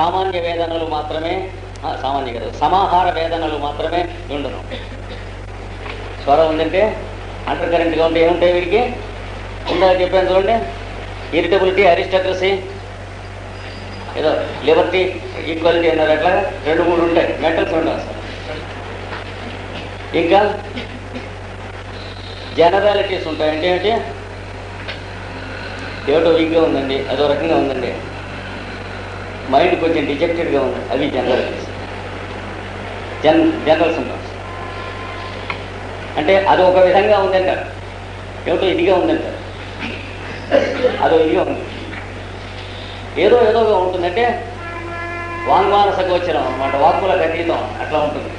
సామాన్య వేదనలు మాత్రమే, సామాన్య కదా, సమాహార వేదనలు మాత్రమే ఉండను. స్వరం ఉందంటే అండర్ కరెంట్గా ఉంటే ఏముంటాయి వీడికి? ఉందా చెప్పాను చూడండి. ఇరిటబిలిటీ, అరిస్టోక్రసీ, ఏదో లిబర్టీ, ఈక్వాలిటీ అన్నారు. అట్లా 2-3 ఉంటాయి. మెంటల్స్ ఉంటాయి అసలు. ఇంకా జనరాలిటీస్ ఉంటాయి. అంటే ఏంటి? ఏటో వీక్గా ఉందండి, అదో రకంగా ఉందండి, మైండ్ కొంచెం డిజెక్టెడ్గా ఉంది, అవి జనరాలిటీస్. జనరల్ సింటమ్స్ అంటే అది ఒక విధంగా ఉందంటారు, ఏమిటో ఇదిగా ఉందంటారు, అదో ఇదిగా ఉంది, ఏదోగా ఉంటుందంటే వాంగ్మానస గోచరం అన్నమాట, వాక్కులకు అతీతం అట్లా ఉంటుంది.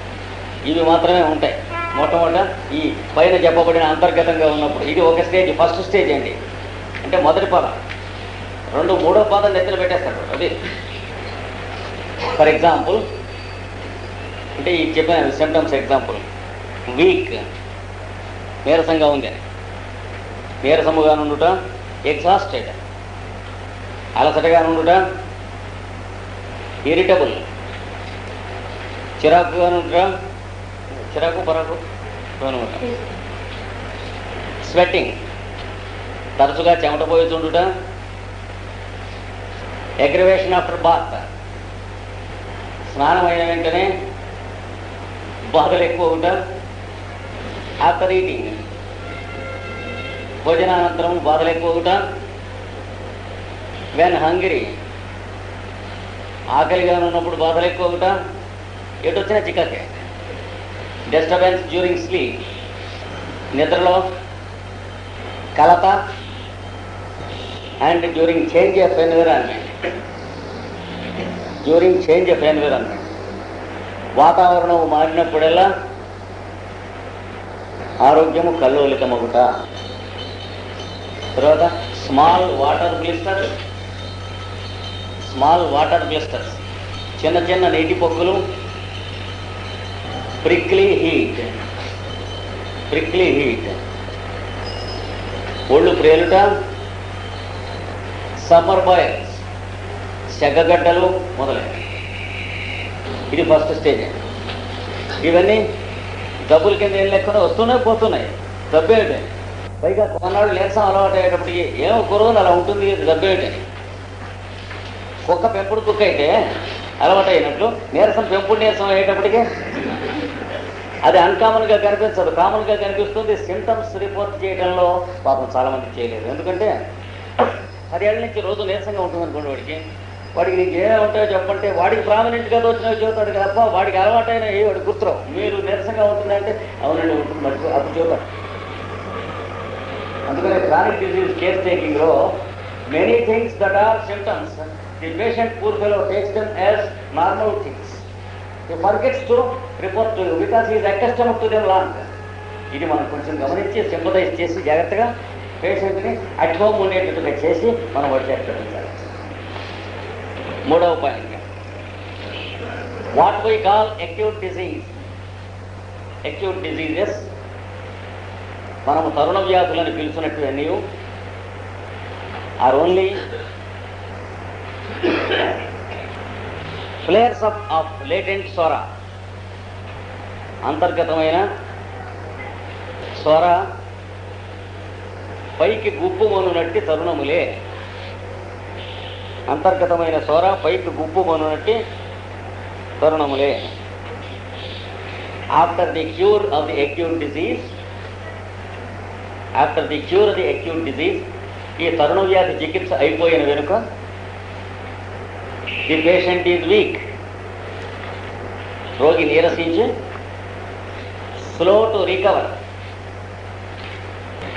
ఇవి మాత్రమే ఉంటాయి. మొట్టమొదట ఈ పైన చెప్పబడిన అంతర్గతంగా ఉన్నప్పుడు ఇది ఒక స్టేజ్, ఫస్ట్ స్టేజ్ అండి. అంటే మొదటి పాదం. 2, 3వ పాదం నెత్తిన పెట్టేస్తాడు. అది ఫర్ ఎగ్జాంపుల్, అంటే ఈ చెప్పిన సిమ్టమ్స్ ఎగ్జాంపుల్, వీక్, నీరసంగా ఉంది అని, నీరసముగా నుండుట, ఎగ్జాస్టెడ్, అలసటగా నుండుట, ఇరిటబుల్, చిరాకుగా నుండుట, చిరాకు పరాకు అనుకుంటా, స్వెట్టింగ్, తరచుగా చెమట పోయుతుండుట, అగ్రివేషన్ ఆఫ్టర్ బాత్, స్నానం అయిన వెంటనే బాధలు ఎక్కువ ఉంటా, ఆఫ్టర్ ఈటింగ్, భోజనానంతరం బాధలు ఎక్కువ ఉంటా, వెన్ హంగ్రీ, ఆకలిగా ఉన్నప్పుడు బాధలు ఎక్కువ ఉంటా, ఎటు వచ్చినా చికాకే, డిస్టర్బెన్స్ డ్యూరింగ్ స్లీప్, నిద్రలో కలత, and during change of environment, వాతావరణం మారినప్పుడల్లా ఆరోగ్యము కల్లోలితమగుట. తర్వాత స్మాల్ వాటర్ బ్లిస్టర్స్, చిన్న చిన్న నీటి పొక్కులు, ప్రిక్లీ హీట్, ఒళ్ళు ప్రేలుట, సమ్మర్ బాయిల్స్, సెగగడ్డలు మొదలైనవి. ఇది ఫస్ట్ స్టేజ్. ఇవన్నీ జబ్బుల కింద ఏం లేకుండా వస్తున్నాయి పోతున్నాయి. జబ్బేమిటి? పైగా కొన్నాళ్ళు నీరసం అలవాటు అయ్యేటప్పటికి ఏమో కురవదు అలా ఉంటుంది. జబ్బేమిటి? కుక్క పెంపుడు కుక్క అయితే అలవాటు అయినట్లు పెంపుడు నీరసం అయ్యేటప్పటికి అది అన్కామన్గా కనిపించదు, కామన్గా కనిపిస్తుంది. సిమ్టమ్స్ రిపోర్ట్ చేయడంలో పాపం చాలామంది చేయలేదు. ఎందుకంటే 10 ఏళ్ళ నుంచి రోజు నీరసంగా ఉంటుంది అనుకోండి. వాడికి నీకు ఏమేమి ఉంటాయో చెప్పంటే వాడికి ప్రామినెంట్గా వచ్చినవి చెబుతాడు తప్ప వాడికి అలవాటైన వాడు గుర్తురావు. మీరు నీరసంగా ఉంటుందంటే అవునండి ఉంటుంది మర్చిపో అప్పుడు చెబుతాడు. అందుకనే క్రానిక్ డిజీజ్ కేర్ టేకింగ్లో many things that are symptoms the patient poor fellow takes them as normal things. He forgets to report to you because he is accustomed to them long. ఇది మనం కొంచెం గమనించి సింపథైజ్ చేసి జాగ్రత్తగా పేషెంట్ని at home ఉండేటట్టుగా చేసి మనం వచ్చేట్టించాలి. 3వ point, what we call acute diseases, మనము తరుణ వ్యాధులను పిలుచున్నట్టు అన్నీ are only flares of latent psora, అంతర్గతమైన సోరా పైకి గుప్పుమనునట్టి తరుణములే. అంతర్గతమైన సోర పైకి గుప్పుమనునట్టి తరుణములే. After the cure of the acute disease, ఈ తరుణ వ్యాధి చికిత్స అయిపోయిన వెనుక ది పేషెంట్ ఈజ్ వీక్, రోగి నీరసించి, స్లో టు రికవర్,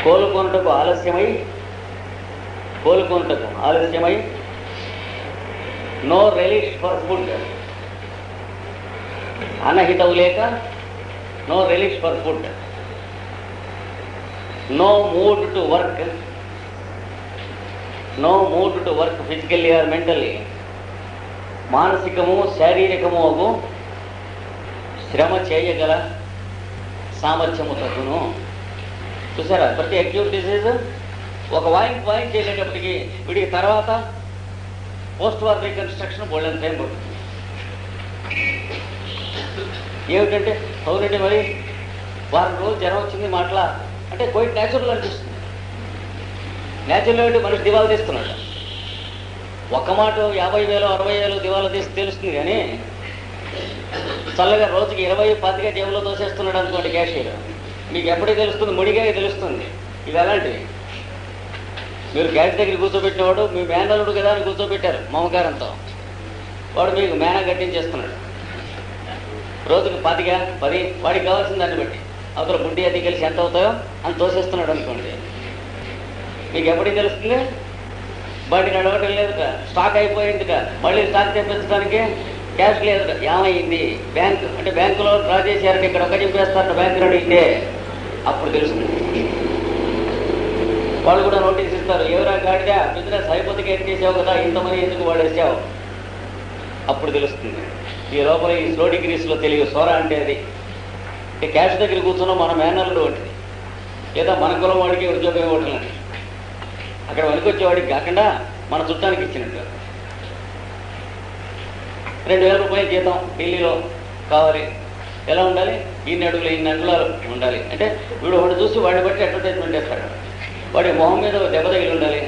కోలుకొనుటకు ఆలస్యమై, నో రిలీఫ్ ఫర్ ఫుడ్, అన్నహితం లేక no relief for food, no mood to work physically or mentally, మానసికము శారీరకము శ్రమ చేయగల సామర్థ్యము తగ్గును. చూసారా, ప్రతి అక్యూట్ డిసీజ్ ఒక వాయింట్ వెళ్ళేటప్పటికి వీడికి తర్వాత పోస్ట్ వార్ రీకన్స్ట్రక్షన్ బోల్డెన్ టైం పడుతుంది. ఏమిటంటే అవునండి మరి వారం రోజులు జ్వరం వచ్చింది మాటలా అంటే క్వైట్ న్యాచురల్ అనిపిస్తుంది. న్యాచురల్ ఏమిటి మనిషి దివాలా తీస్తున్నాడు. ఒక్క మాట 50,000 60,000 దివాలా తీసి తెలుస్తుంది. కానీ చల్లగా రోజుకి 20-25 జేబులో దోసేస్తున్నాడు అనుకోండి క్యాషియర్, మీకు ఎప్పటికీ తెలుస్తుంది, ముడిగా తెలుస్తుంది. ఇవి అలాంటివి. మీరు క్యాష్ దగ్గర కూర్చోబెట్టినవాడు మీ మేనల్లుడు కదా అని కూర్చోబెట్టారు మమకారంతో, వాడు మీకు మేనా కట్టించేస్తున్నాడు. రోజుకి 25-10 వాడికి కావాల్సిన దాన్ని బట్టి అవతల బుడ్డి అది కలిసి ఎంత అవుతాయో అని తోసేస్తున్నాడు అనుకోండి. మీకు ఎప్పటికీ తెలుస్తుంది, బండి నడవటం లేదుట, స్టాక్ అయిపోయిందిట, మళ్ళీ స్టాక్ తెప్పించడానికి క్యాష్ లేదుట, ఏమైంది బ్యాంక్ అంటే బ్యాంకులో డ్రా చేశారంటే ఇక్కడ ఒక్క చెప్పేస్తారట బ్యాంకులో అడిగితే అప్పుడు తెలుస్తుంది. వాళ్ళు కూడా నోటీస్ ఇస్తారు, ఎవరా గాడిగా బిజినెస్ అయిపోతే ఏం చేసావు కదా, ఇంతమంది ఎందుకు వాడేసావు, అప్పుడు తెలుస్తుంది. ఈ లోపల ఈ స్లో డిగ్రీస్లో తెలియదు సోరా అంటే అది. క్యాష్ దగ్గర కూర్చున్నాం మన మేనల్లుడు వంటిది, లేదా మన కులం వాడికి ఉద్యోగం ఇవ్వటం లాంటిది. అక్కడ వనికొచ్చేవాడికి కాకుండా మన చుట్టానికి ఇచ్చినట్టు. 2,000 రూపాయలు జీతం ఢిల్లీలో కావాలి, ఎలా ఉండాలి, ఇన్ని అంగుళాలు ఉండాలి అంటే వీడు వాడు చూసి వాడిని బట్టి అడ్వర్టైజ్మెంట్ చేస్తాడు. వాడి మొహం మీద దెబ్బ తగిలి ఉండాలి,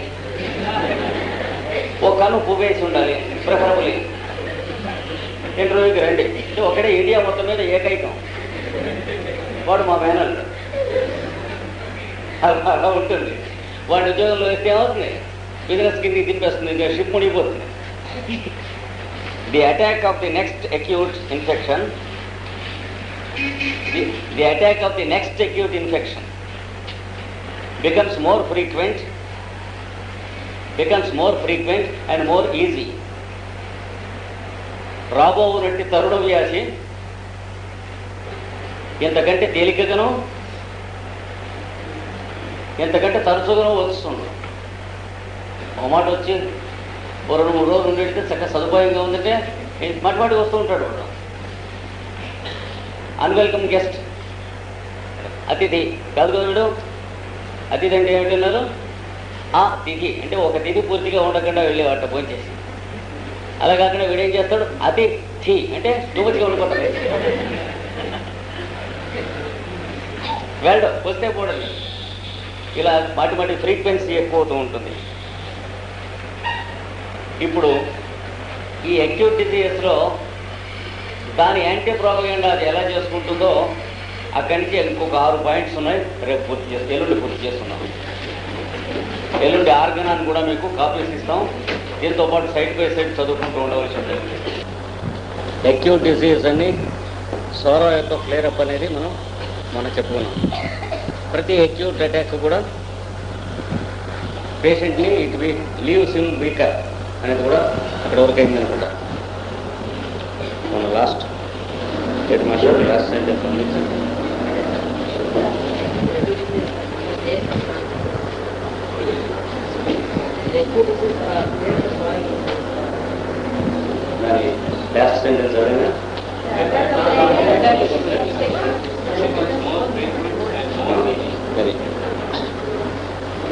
ఒక కన్ను పువ్వేసి ఉండాలి, ప్రిఫరబుల్ ఇంటర్వ్యూకి రండి అంటే ఒకటే ఇండియా మొత్తం మీద ఏకైకం వాడు మా మేనల్లుడు. అలా ఉంటుంది. వాడి ఉద్యోగంలో వేస్తే ఏమవుతుంది, బిజినెస్ కింద దింపేస్తుంది, ఇంకా షిప్ మునిగిపోతుంది. The attack of the next acute infection the attack of the next acute infection becomes more frequent and more easy. రాబోవునట్టి తరుణ వ్యాధి ఎంతకంటే తేలికగానో ఎంతకంటే తరచుగానో వస్తుంది. ఒక మాట వచ్చి 2-3 రోజులు ఉండేస్తే చక్కగా సదుపాయంగా ఉందంటే మాటిమాటికి వస్తూ ఉంటాడు వాడు. అన్వెల్కమ్ గెస్ట్, అతిథి కాదు కదా వీడు. అతిథి అంటే ఏమిటన్నారు, ఆ తిథి అంటే ఒక తిథి పూర్తిగా ఉండకుండా వెళ్ళేవాట భోంచేసి. అలా కాకుండా వీడేం చేస్తాడు, అతిథి అంటే టూమచ్గా ఉండిపోతాడు. వెళ్ళడం వస్తే పోవడం, ఇలా మాటి ఫ్రీక్వెన్సీ ఎక్కువ అవుతూ ఉంటుంది. ఇప్పుడు ఈ అక్యూట్ డిసీజెస్లో దాని యాంటీ ప్రోపగండా అది ఎలా చేసుకుంటుందో అక్కడి నుంచి ఇంకొక 6 పాయింట్స్ ఉన్నాయి. రేపు ఎల్లుండి పూర్తి చేస్తున్నాం. ఎల్లుండి ఆర్గనాన్ని కూడా మీకు కాపీస్ ఇస్తాం. దీంతో పాటు సైడ్ బై సైడ్ చదువుకుంటూ ఉండవలసి ఉంటుంది. అక్యూట్ డిసీజ్ అని సోరా యొక్క ఫ్లేరప్ అనేది మనం చెప్పుకున్నాం. ప్రతి అక్యూట్ అటాక్ కూడా పేషెంట్ని ఇట్ లీవ్స్ హిమ్ వీకర్ అనేది కూడా అక్కడ వరకు అయింది అనుకుంటా. మన లాస్ట్ సెంటెన్స్ లాస్ట్ సెంటెన్స్ ఎవరైనా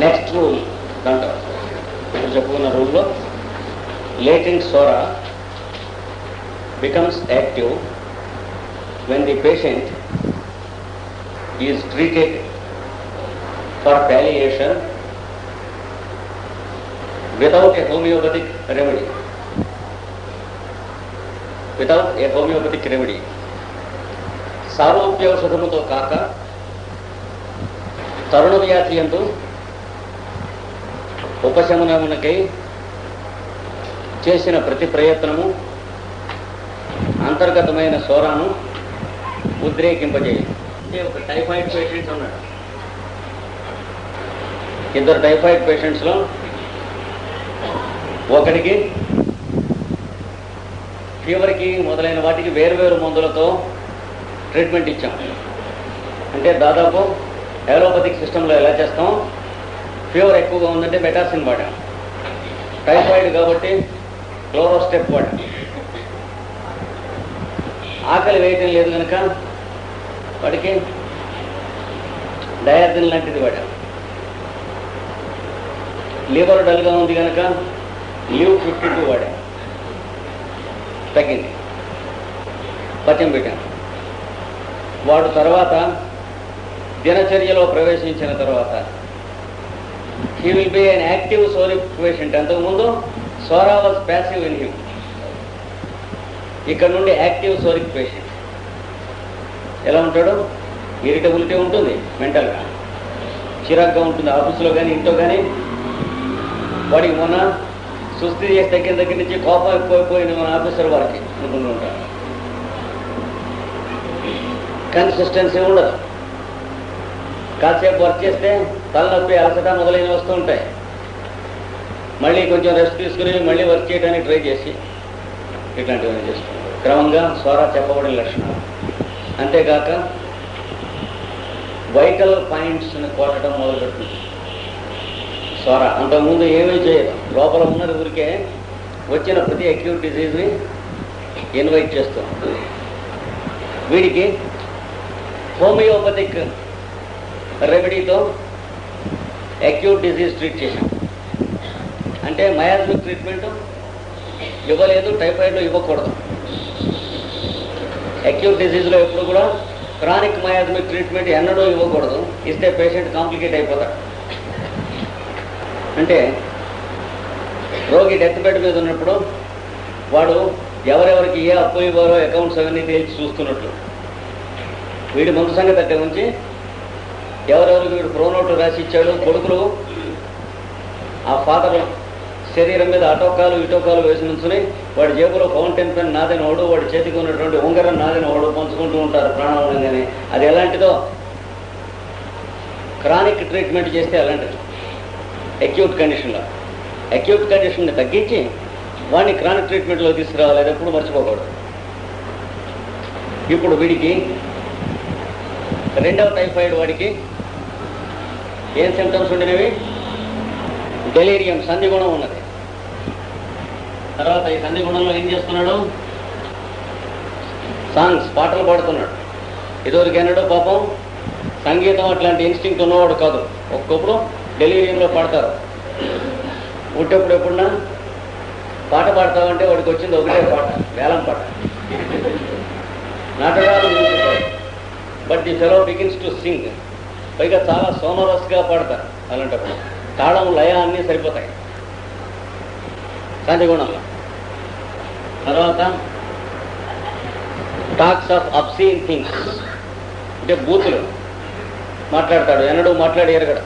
నెక్స్ట్ రూల్ దాంట్లో చెప్పుకున్న రూల్లో latent sora becomes active when the patient is treated for palliation without a homeopathic remedy. సారూప్యౌషధముతో కాక తరుణ వ్యాధి యందు ఉపశమనమునకై చేసిన ప్రతి ప్రయత్నము అంతర్గతమైన సోరాను ఉద్రేకింపజేయదు. అంటే ఒక టైఫాయిడ్ పేషెంట్ ఉన్నాడు, 2 టైఫాయిడ్ పేషెంట్స్లో ఒకడికి ఫీవర్కి మొదలైన వాటికి వేరువేరు మందులతో ట్రీట్మెంట్ ఇచ్చాం. అంటే దాదాపు అలోపతిక్ సిస్టంలో ఎలా చేస్తాం, ఫీవర్ ఎక్కువగా ఉందంటే మెటాసిన్ వాడాం, టైఫాయిడ్ కాబట్టి క్లోరోస్టెప్ వాడాం, ఆకలి వేయటం లేదు కనుక వాడికి డయార్జిన్ లాంటిది వాడాం, లివర్ డల్గా ఉంది కనుక లీవ్ 52 వాడా, తగ్గింది, పచ్చం పెట్టాను. వాడు తర్వాత దినచర్యలో ప్రవేశించిన తర్వాత he will be an active psoric patient. అంతకుముందు psora was passive in him, ఇక్కడ నుండి యాక్టివ్ సోరిక్ పేషెంట్. ఎలా ఉంటాడు? ఇరిటబిలిటీ ఉంటుంది, మెంటల్గా చిరాగ్గా ఉంటుంది, ఆఫీసులో కానీ ఇంట్లో కానీ. వాడికి మొన్న సుస్థి చేసి దగ్గర నుంచి కోపం ఎక్కువైపోయిన మన ఆఫీసర్ వారికి అనుకుంటూ ఉంటారు. కన్సిస్టెన్సీ ఉండదు. కాసేపు వర్క్ చేస్తే తలనొప్పి, అలసట మొదలైనవి వస్తూ ఉంటాయి. మళ్ళీ కొంచెం రెస్ట్ తీసుకుని మళ్ళీ వర్క్ చేయడానికి ట్రై చేసి ఇట్లాంటివన్నీ చేస్తుంది. క్రమంగా స్వరా చెప్పబడిన లక్షణాలు. అంతేకాక వైటల్ పాయింట్స్ని కొట్టడం మొదలు పెడుతుంది స్వర. అంతకుముందు ఏమీ చేయదు, లోపల ఉన్నది ఊరికే వచ్చిన ప్రతి అక్యూట్ డిజీజ్ని ఇన్వైట్ చేస్తూ ఉంటుంది. వీడికి హోమియోపతిక్ రెమెడీతో అక్యూట్ డిజీజ్ ట్రీట్ చేశాం. అంటే మయాజ్మిక్ ట్రీట్మెంట్ ఇవ్వలేదు, టైఫాయిడ్లో ఇవ్వకూడదు. అక్యూట్ డిజీజ్లో ఎప్పుడు కూడా క్రానిక్ మయాజ్మిక్ ట్రీట్మెంట్ ఎన్నడూ ఇవ్వకూడదు. ఇస్తే పేషెంట్ కాంప్లికేట్ అయిపోతాడు. అంటే రోగి డెత్ బెడ్ మీద ఉన్నప్పుడు వాడు ఎవరెవరికి ఏ అప్పు ఇవ్వారో అకౌంట్స్ అవన్నీ తేల్చి చూస్తున్నట్లు. వీడి ముందు సంగతి అట్టే ఉంచి ఎవరెవరికి వీడు ప్రోనోట్లు రాసి ఇచ్చాడు. కొడుకులు ఆ ఫాదర్ శరీరం మీద అటోకాలు ఇటోకాలు వేసి నుంచుని వాడి జేబులో ఫౌంటైన్ పెన్ నాదని వాడు, వాడి చేతికి ఉన్నటువంటి ఉంగరం నాదని వాడు పంచుకుంటూ ఉంటారు ప్రాణాలంగానే. అది ఎలాంటిదో క్రానిక్ ట్రీట్మెంట్ చేస్తే అలాంటిది. అక్యూట్ కండిషన్లో అక్యూట్ కండిషన్ని తగ్గించి వాడిని క్రానిక్ ట్రీట్మెంట్లో తీసుకురావాలి. అది ఎప్పుడు మర్చిపోకూడదు. ఇప్పుడు వీడికి రెండవ టైఫాయిడ్ వాడికి ఏం సిమ్టమ్స్ ఉండినవి? డెలీరియం, సంధిగుణం ఉన్నది. తర్వాత ఈ సంధిగుణంలో ఏం చేస్తున్నాడు? సాంగ్స్, పాటలు పాడుతున్నాడు. ఇదివరకు ఎన్నడో పాపం సంగీతం అట్లాంటి ఇన్స్టింక్ట్ ఉన్నవాడు కాదు. ఒక్కొక్కప్పుడు డెలివరీలో పాడతారు. పుట్టేప్పుడు ఎప్పుడన్నా పాట పాడతామంటే వాడికి వచ్చింది ఒకటే పాట, వేలం పాట. నాటకాలు but the fellow begins to sing. పైగా చాలా సోమరస్గా పాడతారు. అలాంటప్పుడు తాళం, లయ అన్నీ సరిపోతాయి సంధిగుణంలో. తర్వాత టాక్స్ ఆఫ్ అబ్సీన్ థింగ్స్, అంటే బూతులు మాట్లాడతాడు. ఎన్నడూ మాట్లాడి ఎరగడు.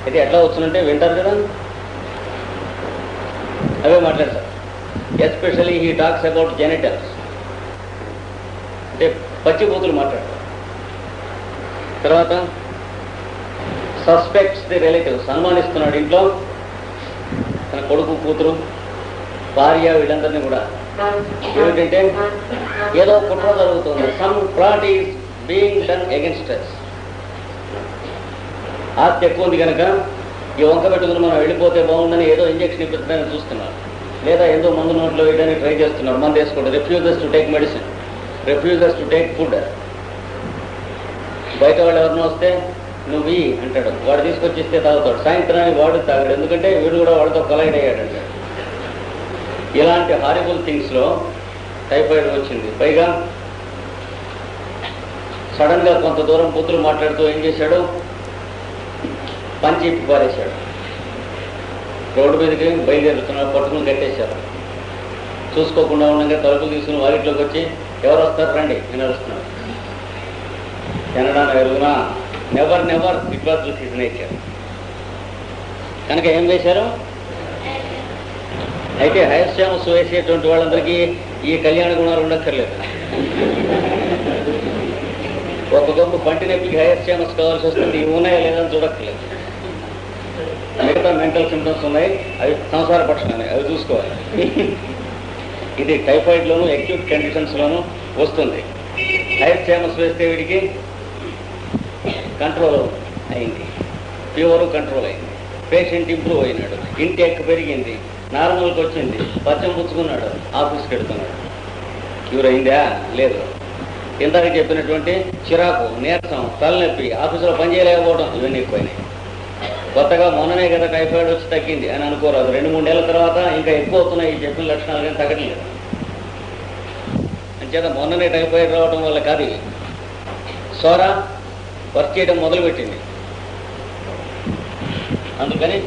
ఇది ఎట్లా వచ్చునంటే వింటారు కదా, అవే మాట్లాడతారు. Especially he talks about genitals, అంటే పచ్చి బూతులు మాట్లాడతారు. తర్వాత సస్పెక్ట్స్ ది రిలేటివ్స్, అనుమానిస్తున్నాడు ఇంట్లో తన కొడుకు, కూతురు, భార్య, వీళ్ళందరినీ కూడా. ఏమిటంటే ఏదో కుట్ర జరుగుతుంది. Some plot is being done against us. ఆస్తి ఎక్కువ ఉంది కనుక ఈ వంక పెట్టుకుని మనం వెళ్ళిపోతే బాగుందని ఏదో ఇంజక్షన్ ఇప్పించడానికి చూస్తున్నారు, లేదా ఏదో మందు నోట్లో వేయడానికి ట్రై చేస్తున్నారు. మందు వేసుకోండి. Refuses to take medicine, refuses to take food. బయట వాళ్ళు ఎవరినో వస్తే నువ్వు అంటాడు, వాడు తీసుకొచ్చి ఇస్తే తాగుతాడు. సాయంత్రానికి వాడు తాగాడు, ఎందుకంటే వీడు కూడా వాడితో కొలైడ్ అయ్యాడు అంటాడు. ఇలాంటి హారిబుల్ థింగ్స్లో టైఫాయిడ్ వచ్చింది. పైగా సడన్గా కొంత దూరం బూతులు మాట్లాడుతూ ఏం చేశాడు? పంచి ఇప్పి పారేశాడు. రోడ్డు మీదకి బయలుదేరుతున్నాడు, పట్టుకుని కట్టేశారు. చూసుకోకుండా ఉండగా తలుపులు తీసుకుని వారిట్లోకి వచ్చి ఎవరు వస్తారు రండి నేను అరుస్తున్నాడు. కెనడా ఎరుగునా never never it was his nature. కనుక ఏం వేశారు? అయితే హయస్యామస్ వేసేటువంటి వాళ్ళందరికీ ఈ కళ్యాణ గుణాలు ఉండక్కర్లేదు. ఒక గొప్ప పంటి నొప్పికి హయస్యామస్ కావాల్సి వస్తుంది. ఇవి ఉన్నాయా లేదని చూడక్కర్లేదు. మిగతా మెంటల్ సిమ్టమ్స్ ఉన్నాయి, అవి సంసార పక్షాన్ని, అవి చూసుకోవాలి. ఇది టైఫాయిడ్లోను అక్యూట్ కండిషన్స్లోనూ వస్తుంది. హయస్యామస్ వేస్తే వీడికి కంట్రోల్ అయింది, ఫీవరు కంట్రోల్ అయింది, పేషెంట్ ఇంప్రూవ్ అయినాడు, ఇంటేక్ పెరిగింది, నార్మల్కి వచ్చింది, పచ్చం పుచ్చుకున్నాడు, ఆఫీస్కి వెళ్తున్నాడు. క్యూర్ అయిందా? లేదు. ఇందాక చెప్పినటువంటి చిరాకు, నీరసం, తలనొప్పి, ఆఫీసులో పనిచేయలేకపోవడం, ఇవన్నీ ఎక్కువైనాయి. కొత్తగా మొన్ననే కదా టైఫాయిడ్ వచ్చి తగ్గింది అని అనుకోరాదు. 2-3 నెలల తర్వాత ఇంకా ఎక్కువ అవుతున్నాయి ఈ చెప్పిన లక్షణాలు, కానీ తగ్గట్లేదు. అంచేత మొన్ననే టైఫాయిడ్ రావడం వల్ల కాదు, సోరా వర్క్ చేయడం మొదలుపెట్టింది. అందుకని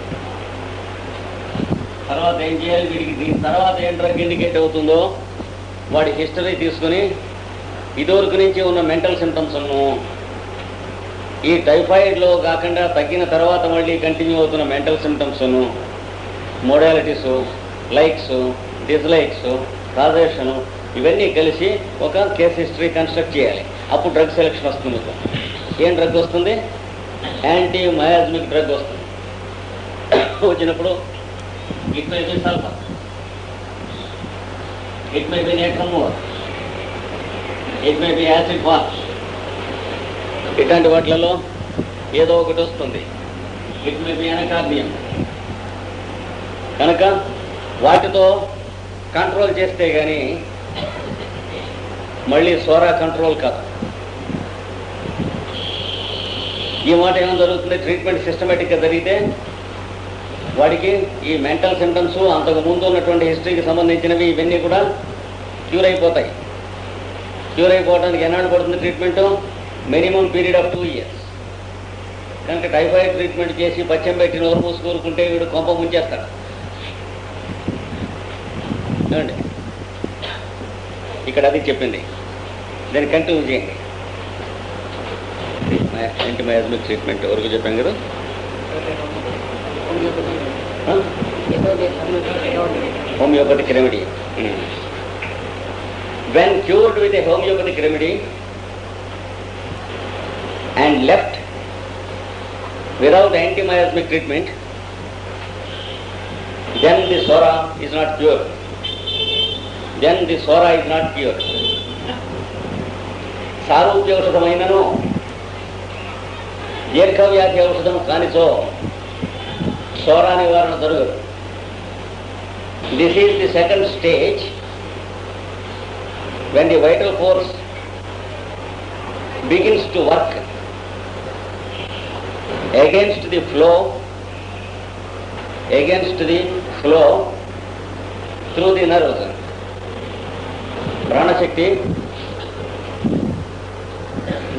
తర్వాత ఏం చేయాలి, వీడికి దీని తర్వాత ఏం డ్రగ్ ఇండికేట్ అవుతుందో వాడి హిస్టరీ తీసుకుని ఇదివరకు నుంచి ఉన్న మెంటల్ సిమ్టమ్స్ను, ఈ టైఫాయిడ్లో కాకుండా తగ్గిన తర్వాత మళ్ళీ కంటిన్యూ అవుతున్న మెంటల్ సిమ్టమ్స్ను, మోడాలిటీస్, లైక్స్, డిస్లైక్స్, కాజేషను, ఇవన్నీ కలిసి ఒక కేస్ హిస్టరీ కన్స్ట్రక్ట్ చేయాలి. అప్పుడు డ్రగ్ సెలెక్షన్ వస్తుంది. ఏం డ్రగ్ వస్తుంది? యాంటీ మయాజ్మిక్ డ్రగ్ వస్తుంది. వచ్చినప్పుడు it may be sulphur, it may be నేట్రమోర్, it may be acid wash, ఇట్లాంటి వాటిలలో ఏదో ఒకటి వస్తుంది. It may be anacardium. కనుక వాటితో కంట్రోల్ చేస్తే కానీ మళ్ళీ సోరా కంట్రోల్ కాదు. ఈ మాట ఏమో జరుగుతుంది, ట్రీట్మెంట్ సిస్టమేటిక్గా జరిగితే వాడికి ఈ మెంటల్ సిమ్టమ్స్, అంతకు ముందు ఉన్నటువంటి హిస్టరీకి సంబంధించినవి ఇవన్నీ కూడా క్యూర్ అయిపోతాయి. క్యూర్ అయిపోవడానికి ఎన్నాళ్ళు పడుతుంది treatment? Minimum period of 2 years. కనుక టైఫాయిడ్ ట్రీట్మెంట్ చేసి పచ్చం పెట్టి నోరు మూసుకూరుకుంటే వీడు కొంప ముంచేస్తాడు. ఏమండి, ఇక్కడ అది చెప్పింది. దాన్ని కంటిన్యూ చేయండి. యాంటీమయాజ్మిక్ ట్రీట్మెంట్ వరకు చెప్పాం కదా. Homeopathic remedy. When cured with a homeopathic remedy and left without anti-miasmic treatment, then the sora is not cured. Then the sora is not cured. సారూప్య ఔషధమైనను దీర్ఘవ్యాధి ఔషధం కానిచో సోరా నివారణ జరగదు. This is the second stage, when the vital force begins to work against the flow through the nerves. ప్రాణశక్తి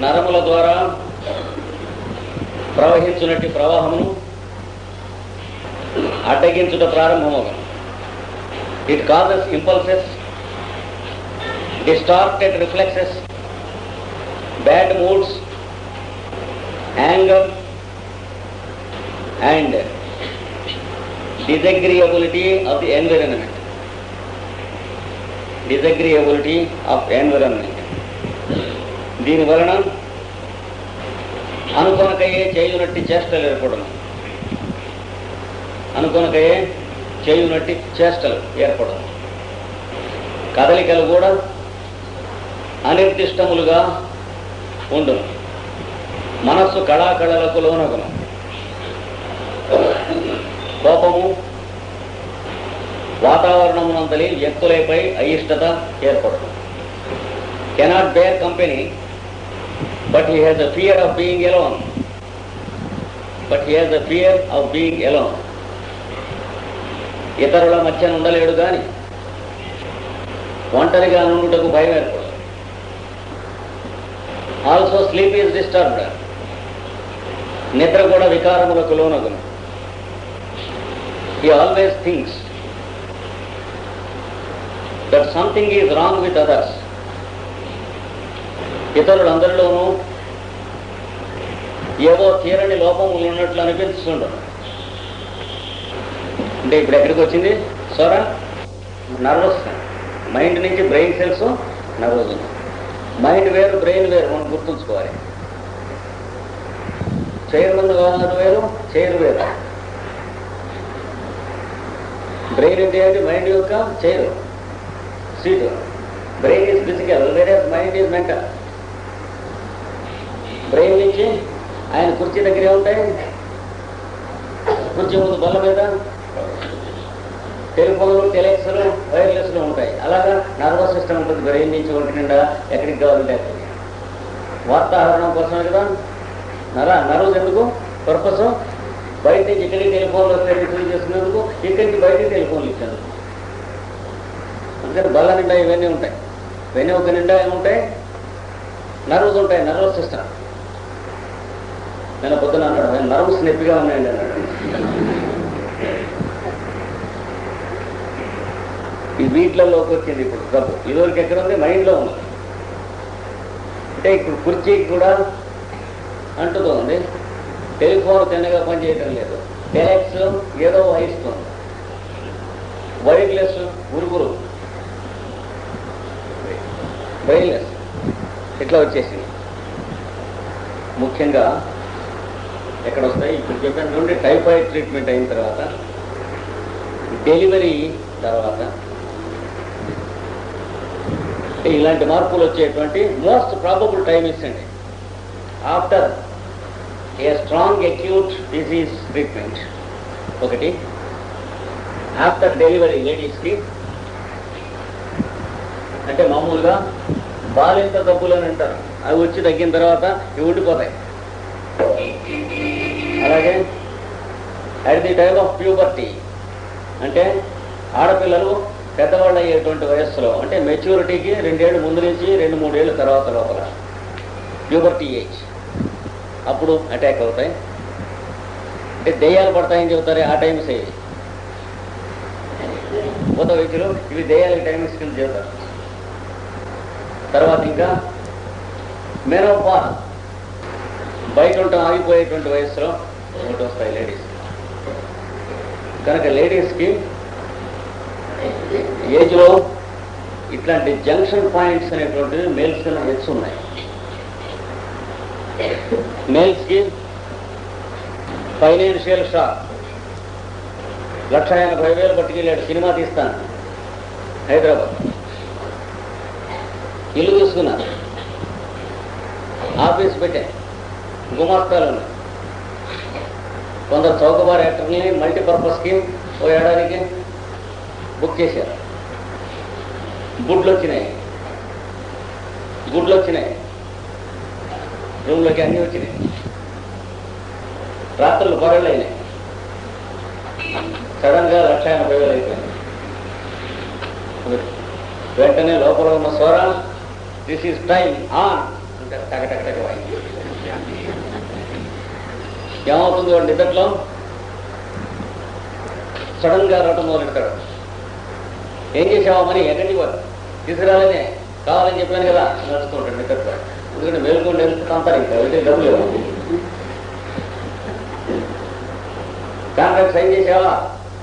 నరముల ద్వారా ప్రవహించునట్టి ప్రవాహమును అడ్డగించుట ప్రారంభమవును. It causes impulses, distorted reflexes, bad moods, anger, and disagreeability of the environment. Disagreeability of environment. దీని వలన అనుకొనకయే చేయునట్టి చేష్టలు ఏర్పడను. అనుకొనకయే చేయునట్టి చేష్టలు ఏర్పడను. కదలికలు కూడా అనిర్దిష్టములుగా ఉండును. మనస్సు కళాకళలకు లోనగును. కోపము, వాతావరణమునంతలి వ్యక్తులపై అయిష్టత ఏర్పడను. Cannot bear company, but he has a fear of being alone. ఇతరుల మధ్య ఉండలేడు కానీ ఒంటరిగా నుండుటకు భయం ఏర్పడదు. Also sleep is disturbed. నిద్ర కూడా వికారములకు లోనగును. He always thinks that something is wrong with others. ఇతరులందరిలోనూ ఏవో తీరని లోపములు ఉన్నట్లు అనిపిస్తుండదు. అంటే ఇప్పుడు ఎక్కడికి వచ్చింది సోరా? నర్వస్. మైండ్ నుంచి బ్రెయిన్ సెల్స్ నర్వస్. మైండ్ వేరు, బ్రెయిన్ వేరు, మనం గుర్తుంచుకోవాలి. చైర్ ముందు వేరు, చైర్ వేరు. బ్రెయిన్ ఏంటి? మైండ్ యొక్క chair, seat. Brain is physical, వేరే మైండ్ ఈజ్ మెంటల్. బ్రెయిన్ నుంచి ఆయన కుర్చీ దగ్గర ఉంటాయి, కుర్చీ ముందు బల్ల మీద టెలిఫోన్లు, టెలెక్స్లు, వైర్లెస్లు ఉంటాయి. అలాగా నర్వస్ సిస్టమ్ ఉంటుంది. బ్రెయిన్ నుంచి ఒంటి నిండా ఎక్కడికి కావాలంటే అక్కడికి. వార్తాహరణం కోసమే కదా నర్వస్. ఎందుకు? పర్పస్ బయట నుంచి ఇక్కడికి టెలిఫోన్లు వస్తే రిసీవ్ చేసుకునేందుకు, ఇక్కడి నుంచి బయటికి టెలిఫోన్లు ఇచ్చాను. అందుకని బల్ల నిండా ఇవన్నీ ఉంటాయి. ఇవన్నీ ఒక నిండా ఏముంటాయి, నర్వ్స్ ఉంటాయి, నర్వస్ సిస్టమ్. నేను పొద్దున అన్నాడు, నర్వ్స్ నొప్పిగా ఉన్నాయండి అన్నాడు. ఈ వీటిలలోకి వచ్చింది ఇప్పుడు జబ్బు. ఇదివరకు ఎక్కడ ఉంది, మైండ్లో ఉంది. అంటే ఇప్పుడు కుర్చీకి కూడా అంటుతోంది, టెలిఫోన్ తిన్నగా పనిచేయటం లేదు, టెలెక్స్ ఏదో వహిస్తుంది, వైర్లెస్ గురుగురు, వైర్లెస్ ఇట్లా వచ్చేసింది. ముఖ్యంగా ఎక్కడ వస్తాయి ఇప్పుడు చెప్పిన నుండి టైఫాయిడ్ ట్రీట్మెంట్ అయిన తర్వాత, డెలివరీ తర్వాత ఇలాంటి మార్పులు వచ్చేటువంటి మోస్ట్ ప్రాబబుల్ టైం ఇస్తండి after a strong acute disease treatment. ఒకటి ఆఫ్టర్ డెలివరీ లేడీస్కి, అంటే మామూలుగా బాలింత జబ్బులు అని అంటారు, అవి వచ్చి తగ్గిన తర్వాత ఇవి ఉండిపోతాయి. అలాగే at the time of puberty, అంటే ఆడపిల్లలు పెద్దవాళ్ళు అయ్యేటువంటి వయస్సులో, అంటే మెచ్యూరిటీకి 2 ఏళ్ళు ముందు నుంచి 2-3 ఏళ్ళ తర్వాత లోపల ప్యూబర్టీ ఏజ్, అప్పుడు అటాక్ అవుతాయి. అంటే దెయ్యాలు పడతాయని చెబుతారే, ఆ టైమ్స్ ఇవి. కొత్త వయసులో ఇవి దెయ్యాలకి టైమింగ్స్ కింద చెబుతారు. తర్వాత ఇంకా మెనోపాజ్, బయట ఉంటాం ఆగిపోయేటువంటి వయస్సులో ఒకటి వస్తాయి లేడీస్. కనుక లేడీస్కి ఏజ్లో ఇట్లాంటి జంక్షన్ పాయింట్స్ అనేటువంటివి మేల్స్ కన్నా హెచ్చు ఉన్నాయి. మేల్స్కి ఫైనాన్షియల్ షాక్, 1,80,000 పట్టుకెళ్ళాడు, సినిమా తీస్తాను హైదరాబాద్, ఇల్లు తీసుకున్నాను, ఆఫీస్ పెట్టాను, గుమాస్తాలు ఉన్నాయి, కొందరు చౌకబార్ యాక్టర్ని మల్టీపర్పస్కి ఓ ఏడాదికి బుక్ చేశారు. గుడ్లు వచ్చినాయి, రూమ్లోకి అన్నీ వచ్చినాయి, రాత్రులు పగళ్ళు అయినాయి. సడన్గా 1,80,000 అయిపోయింది. వెంటనే లోపల ఉన్న స్వర, దిస్ ఈజ్ టైమ్ ఆన్ అంటే టక వాయింది. ఏమవుతుంది, వాడు నిద్రలో సడన్గా రటం మొదలెడతాడు. ఏం చేసావా మరి, ఎక్కడికి పోదు, తీసుకురాలేనే, కావాలని చెప్పాను కదా, నడుస్తూ ఉంటాడు నిద్రలో. ఎందుకంటే మేలుకొని వెళ్తుంటారు, ఇంకా వెళ్తే డబ్బులు లేవు. కాంట్రాక్ట్ సైన్ చేసావా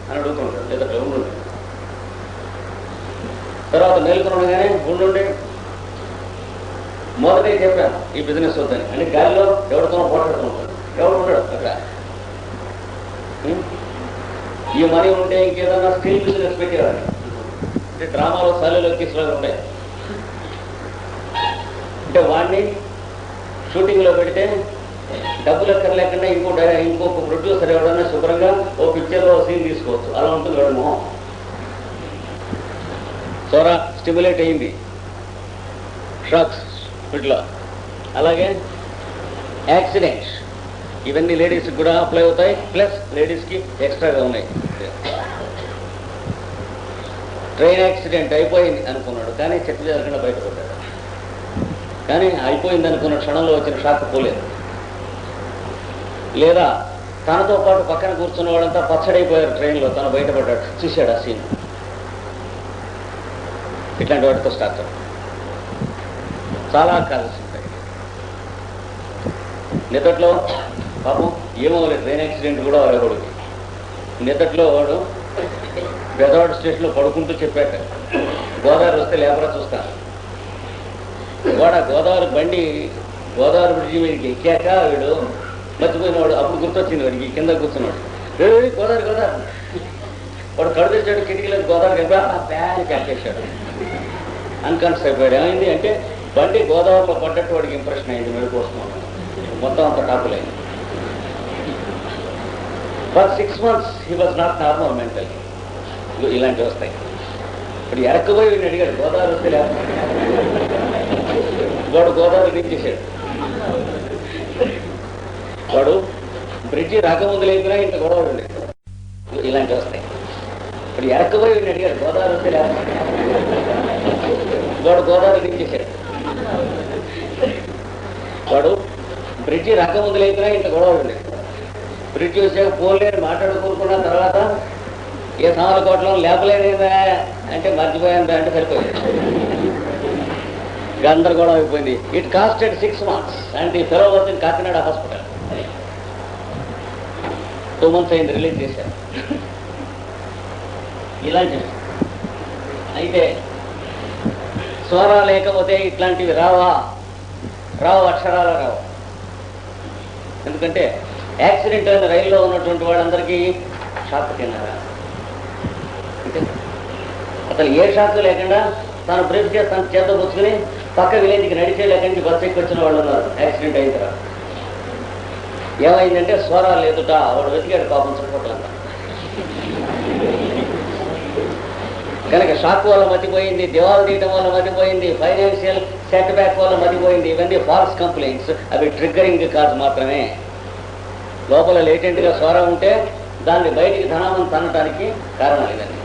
అని అడుగుతుంటాడు నిద్రలో ఉండు. తర్వాత మేలుకొని ఉండగానే ఉండుండి, మొదటే చెప్పాను ఈ బిజినెస్ వద్దని, అంటే గాలిలో ఎవరితో పోట్లాడుతూ ఉంటాడు, ఎవరు ఉంటాడు అక్కడ. ఈ మనీ ఉంటే ఇంకేదన్నా స్టిల్ బిజినెస్ పెట్టేవాడు, అంటే డ్రామాలో సాలీలో కేసులు ఉంటాయి. అంటే వాడిని షూటింగ్లో పెడితే డబ్బులు ఎక్కర్లేకుండా ఇంకొక ప్రొడ్యూసర్ ఎవడన్నా శుభ్రంగా ఓ పిక్చర్లో సీన్ తీసుకోవచ్చు, అలా ఉంటుంది వాడి మొహం. సోరా స్టిమ్యులేట్ అయింది, డ్రగ్స్ ఇట్లా. అలాగే యాక్సిడెంట్స్, ఇవన్నీ లేడీస్కి కూడా అప్లై అవుతాయి, ప్లస్ లేడీస్కి ఎక్స్ట్రాగా ఉన్నాయి. ట్రైన్ యాక్సిడెంట్ అయిపోయింది అనుకున్నాడు, కానీ చెట్టు జరగకుండా బయటపడ్డాడు. కానీ అయిపోయింది అనుకున్న క్షణంలో వచ్చిన షాక్ పోలేదు. లేదా తనతో పాటు పక్కన కూర్చున్న వాళ్ళంతా పచ్చడైపోయారు ట్రైన్లో, తను బయటపడ్డాడు, చూశాడు ఆ సీన్. ఇట్లాంటి వాటితో స్టార్ట్ చాలా కాల్స్ ఉంటాయి. నిద్దట్లో పాపం ఏమో ట్రైన్ యాక్సిడెంట్ కూడా వాళ్ళకి. నిద్దట్లో వాడు బెదవాడ స్టేషన్లో పడుకుంటూ చెప్పాక, గోదావరి వస్తే లేబరా చూస్తాను. వాడు గోదావరి బ్రిడ్జి మీదకి ఎక్కాక వీడు మర్చిపోయినవాడు. అప్పుడు గుర్తొచ్చింది వాడికి, కింద కూర్చున్నాడు, గోదావరి వాడు కడు తెచ్చాడు, కిటికీలకు గోదావరి బ్యాన్ క్యాకేశాడు, అన్కాన్షియస్ అయిపోయాడు. ఏమైంది అంటే బండి గోదావరిలో పడ్డట్టు వాడికి ఇంప్రెషన్ అయింది, మెడుకోస్తున్నాడు, మొత్తం అంత టాపులైంది. For 6 months he was not normal mental. ఇలాంటివి వస్తాయి. ఇప్పుడు ఎరక్కుపోయి వీడిని అడిగాడు, గోదావరి వస్తే వాడు గోదావరి దించేశాడు. వాడు బ్రిడ్జి రాకముందు లేకున్నా ఇంత గొడవ ఉండేది. ఇలాంటివి వస్తాయి. ఇప్పుడు ఎరకపోయి అడిగాడు గోదావరి వస్తే వాడు గోదావరి దించేశాడు. వాడు బ్రిడ్జి రాకముందు లేకున్నా ఇంత గొడవ ఉండేది. బ్రిడ్జి వచ్చాక పోలేని మాట్లాడుకోనుకున్న తర్వాత ఏ సామర్లకోటలో లేపలేదా అంటే మర్చిపోయిందా అంటే సరిపోయింది. గందరగోళం అయిపోయింది. ఇట్ కాస్టెడ్ 6 months అండ్ ఈ fellow was in Kakinada hospital. 2 months అయింది రిలీజ్ చేశారు. ఇలాంటి అయితే స్వరా లేకపోతే ఇట్లాంటివి రావు, అక్షరాలు రావు. ఎందుకంటే యాక్సిడెంట్ అయిన రైల్లో ఉన్నటువంటి వాళ్ళందరికీ షాక్ తిన్నారా అంటే అసలు ఏ షాక్ లేకుండా తను బ్రీఫ్ చేసి తన చేత పుచ్చుకుని పక్క విలేజ్కి నడిచే లేక బస్సు ఎక్కి వచ్చిన వాళ్ళు ఉన్నారు. యాక్సిడెంట్ అయిన తర్వాత ఏమైందంటే స్వరాలు లేదుట. వాడు వెతికాడు పాపం చుట్టుపక్కలంతా. కనుక షాక్ వల్ల మతిపోయింది, దివాలు తీయటం వల్ల మతిపోయింది, ఫైనాన్షియల్ సెట్ బ్యాక్ వల్ల మతిపోయింది. ఇవన్నీ ఫాల్స్ కంప్లైంట్స్. అవి ట్రిగ్గరింగ్ కాజ్ మాత్రమే. లోపల లేటెంట్గా స్వరం ఉంటే దాన్ని బయటికి ధనామం తనటానికి కారణాలు ఇవన్నీ.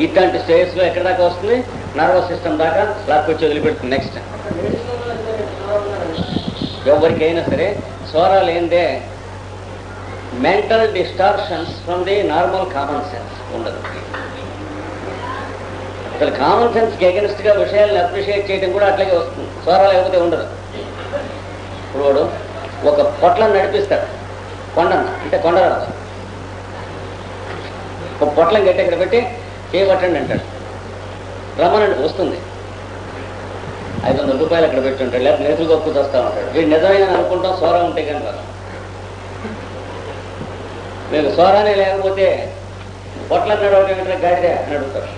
ఇట్లాంటి స్టేజ్లో ఎక్కడి దాకా వస్తుంది? నర్వస్ సిస్టమ్ దాకా లాక్కొచ్చి వదిలిపెడుతుంది. నెక్స్ట్ ఎవరికైనా సరే స్వరాలు ఏందే mental distortions from the normal common sense ఉండదు. అసలు కామన్ సెన్స్కి ఎగెన్స్ట్గా విషయాలను అప్రిషియేట్ చేయడం కూడా అట్లాగే వస్తుంది. స్వరాలు లేకపోతే ఉండదు. ఇప్పుడు వాడు ఒక పొట్లను నడిపిస్తాడు. కొండన్న అంటే కొండరాదు. ఒక పొట్లం గట్టి ఇక్కడ పెట్టి చేయబట్టండి అంటాడు. రమ్మనండి వస్తుంది. 500 రూపాయలు అక్కడ పెట్టి ఉంటాడు. లేకపోతే నేతులు గొప్ప వస్తూ ఉంటాడు. వీడు నిజమైన అనుకుంటాం స్వరం ఉంటే కానీ రాదు. మీకు స్వరానే లేకపోతే పొట్ల నడవటం గాడిదే అని అడుగుతారు.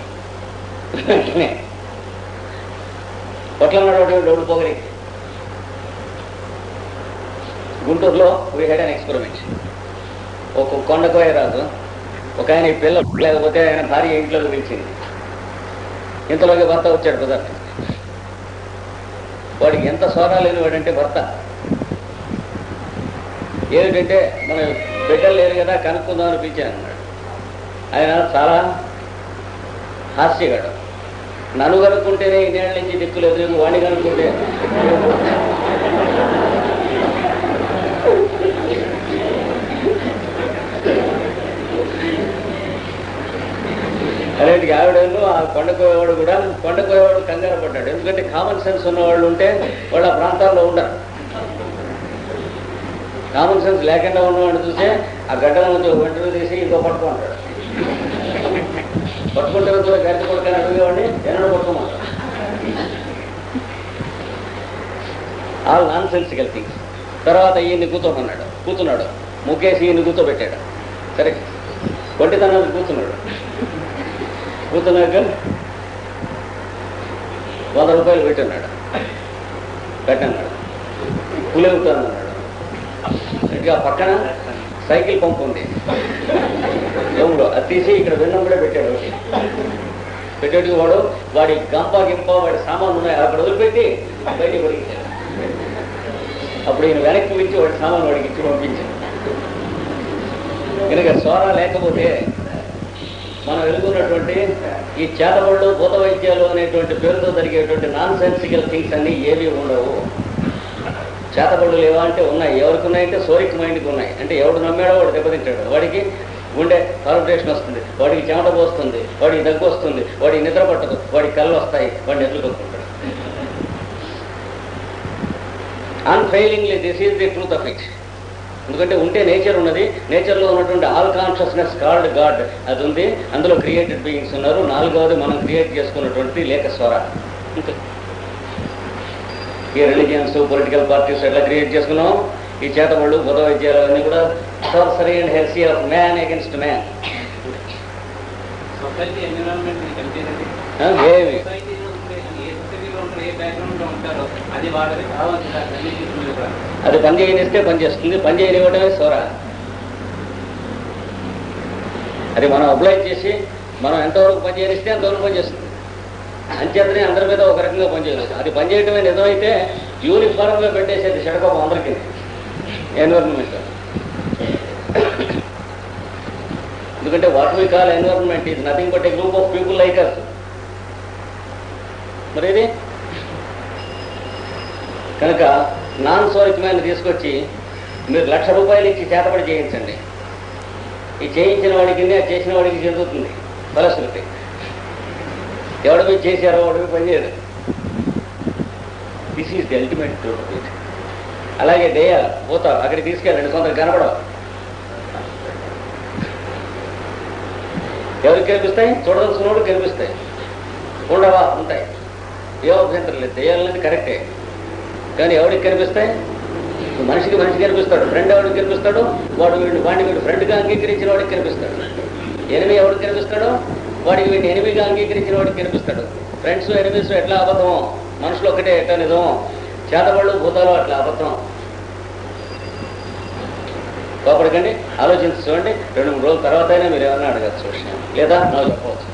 పొట్ల నడవటం ఓడిపోగలి. గుంటూరులో వీ హ్యాడ్ అన్ ఎక్స్పెరిమెంట్. ఒక కొండకోయ రాదు ఒక ఆయన ఈ పిల్ల లేకపోతే ఆయన భార్య ఇంట్లోకి పిలిచింది. ఇంతలోకి భర్త వచ్చాడు కుదరని. వాడికి ఎంత సోదా లేని వాడంటే భర్త. ఏమిటంటే మన బిడ్డలు లేరు కదా కనుక్కుందామని పిలిచాను అన్నాడు. ఆయన చాలా హాస్యగాడు. నన్ను కనుక్కుంటేనే ఇన్నేళ్ళ నుంచి దిక్కులేదు, వాడిని కనుక్కుంటే అలాంటి ఆవిడను ఆ కొండకోయేవాడు కూడా కొండకోయేవాడు కంగారు పడ్డాడు. ఎందుకంటే కామన్ సెన్స్ ఉన్నవాళ్ళు ఉంటే వాళ్ళు ఆ ప్రాంతాల్లో ఉండరు. కామన్ సెన్స్ లేకుండా ఉన్నవాడిని చూస్తే ఆ గడ్డల నుంచి వెంటనే తీసి ఇంకో పట్టుకుంటాడు. పట్టుకుంటే గడ్డి కొడుకని అడిగేవాడిని ఎన్నడూ పట్టుకోమంటాడు. All nonsensical things. తర్వాత ఈయన్ని కూర్చున్నాడు. ముఖేసి ఈయన్ని కూర్చోబెట్టాడు. సరే కొట్టితనాన్ని కూర్చున్నాక 100 రూపాయలు పెట్టన్నాడు. పులెవుతానన్నాడు. ఇక పక్కన సైకిల్ పంపు ఉంది రూమ్లో. అది తీసి ఇక్కడ వెన్నం కూడా పెట్టాడు. పెట్టేటికి వాడి గింప వాడి సామాన్లు ఉన్నాయి అక్కడ వదిలిపెట్టి బయటికి పడిగించాడు. అప్పుడు ఈయన వెనక్కి పిలిచి వాడి సామాన్లు వాడికి ఇచ్చి పంపించాడు. కనుక సోరా లేకపోతే మనం వెలుగున్నటువంటి ఈ చేతబళ్ళు భూత వైద్యాలు అనేటువంటి పేరుతో జరిగేటువంటి నాన్ సెన్సికల్ థింగ్స్ అన్నీ ఏవి ఉండవు. చేతబళ్ళు లేవా అంటే ఉన్నాయి. ఎవరికి ఉన్నాయంటే సోరిక్ మైండ్కి ఉన్నాయి. అంటే ఎవడు నమ్మాడో వాడు దెబ్బతింటాడు. వాడికి గుండె కాన్సంట్రేషన్ వస్తుంది, వాడికి చెమట పోస్తుంది, వాడికి దగ్గు వస్తుంది, వాడికి నిద్ర పట్టదు, వాడికి కళ్ళు వస్తాయి, వాడిని ఎట్లు కొట్టుకుంటాడు. Unfailingly this is the truth of it. ఎందుకంటే ఉంటే నేచర్ ఉన్నది. నేచర్లో ఉన్నటువంటి ఆల్ కాన్షియస్నెస్ కాల్డ్ గాడ్ అది ఉంది. అందులో క్రియేటెడ్ బీయింగ్స్ ఉన్నారు. 4వది మనం క్రియేట్ చేసుకున్నటువంటి లేక స్వర. ఈ రిలీజియన్స్ పొలిటికల్ పార్టీస్ ఎట్లా క్రియేట్ చేసుకున్నాం? ఈ చేతబళ్ళు భూత వైద్యాలు అన్నీ కూడా sorcery and heresy of man against man. ఏమి అది పని చేయనిస్తే పనిచేస్తుంది, పని చేయనివ్వడమే స్వర. అది మనం అప్లై చేసి మనం ఎంతవరకు పని చేయనిస్తే అంతవరకు పనిచేస్తుంది. అంచేతనే అందరి మీద ఒక రకంగా పనిచేయలేదు. అది పనిచేయటమే నిజమైతే యూనిఫామ్గా పెట్టేసేది షడకోపం అందరికీ ఎన్విరాన్మెంట్. ఎందుకంటే what we call environment is nothing but a group of people like us. మరి ఇది కనుక నాన్ సోరికమైన తీసుకొచ్చి మీరు ₹1,00,000 ఇచ్చి చేతపడి చేయించండి. ఈ చేయించిన వాడికి అది చేసిన వాడికి చెందుతుంది ఫలశ్రుతి. ఎవడు మీరు చేశారో వాడు పనిచేయదు. This is the ultimate truth of it. అలాగే దెయ్యాలు పోతారు, అక్కడికి తీసుకెళ్ళండి, కొందరు కనపడవు. ఎవరికి కనిపిస్తాయి? చూడదలుచుకున్నోడు కనిపిస్తాయి. ఉండవా? ఉంటాయి. ఏ అభ్యంతరం లేదు, దెయ్యాలనేది కరెక్టే. కానీ ఎవరికి కనిపిస్తాయి? మనిషికి కనిపిస్తాడు. ఫ్రెండ్ ఎవరికి కనిపిస్తాడు? వాడిని వీడు ఫ్రెండ్గా అంగీకరించిన వాడికి కనిపిస్తాడు. ఎనిమి ఎవరికి కనిపిస్తాడో వాడికి వీడిని ఎనిమిగా అంగీకరించిన వాడికి కనిపిస్తాడు. ఫ్రెండ్స్ ఎనిమిస్ ఎట్లా అబద్ధమో, మనుషులు ఒక్కటే ఎట్లా నిజమో, చేతబళ్ళు భూతాలు అట్లా అబద్ధం. కోపడకండి, ఆలోచించి చూడండి. 2-3 రోజుల తర్వాత అయినా మీరు ఏమన్నా అడగచ్చు విషయం, లేదా నాకు చెప్పవచ్చు,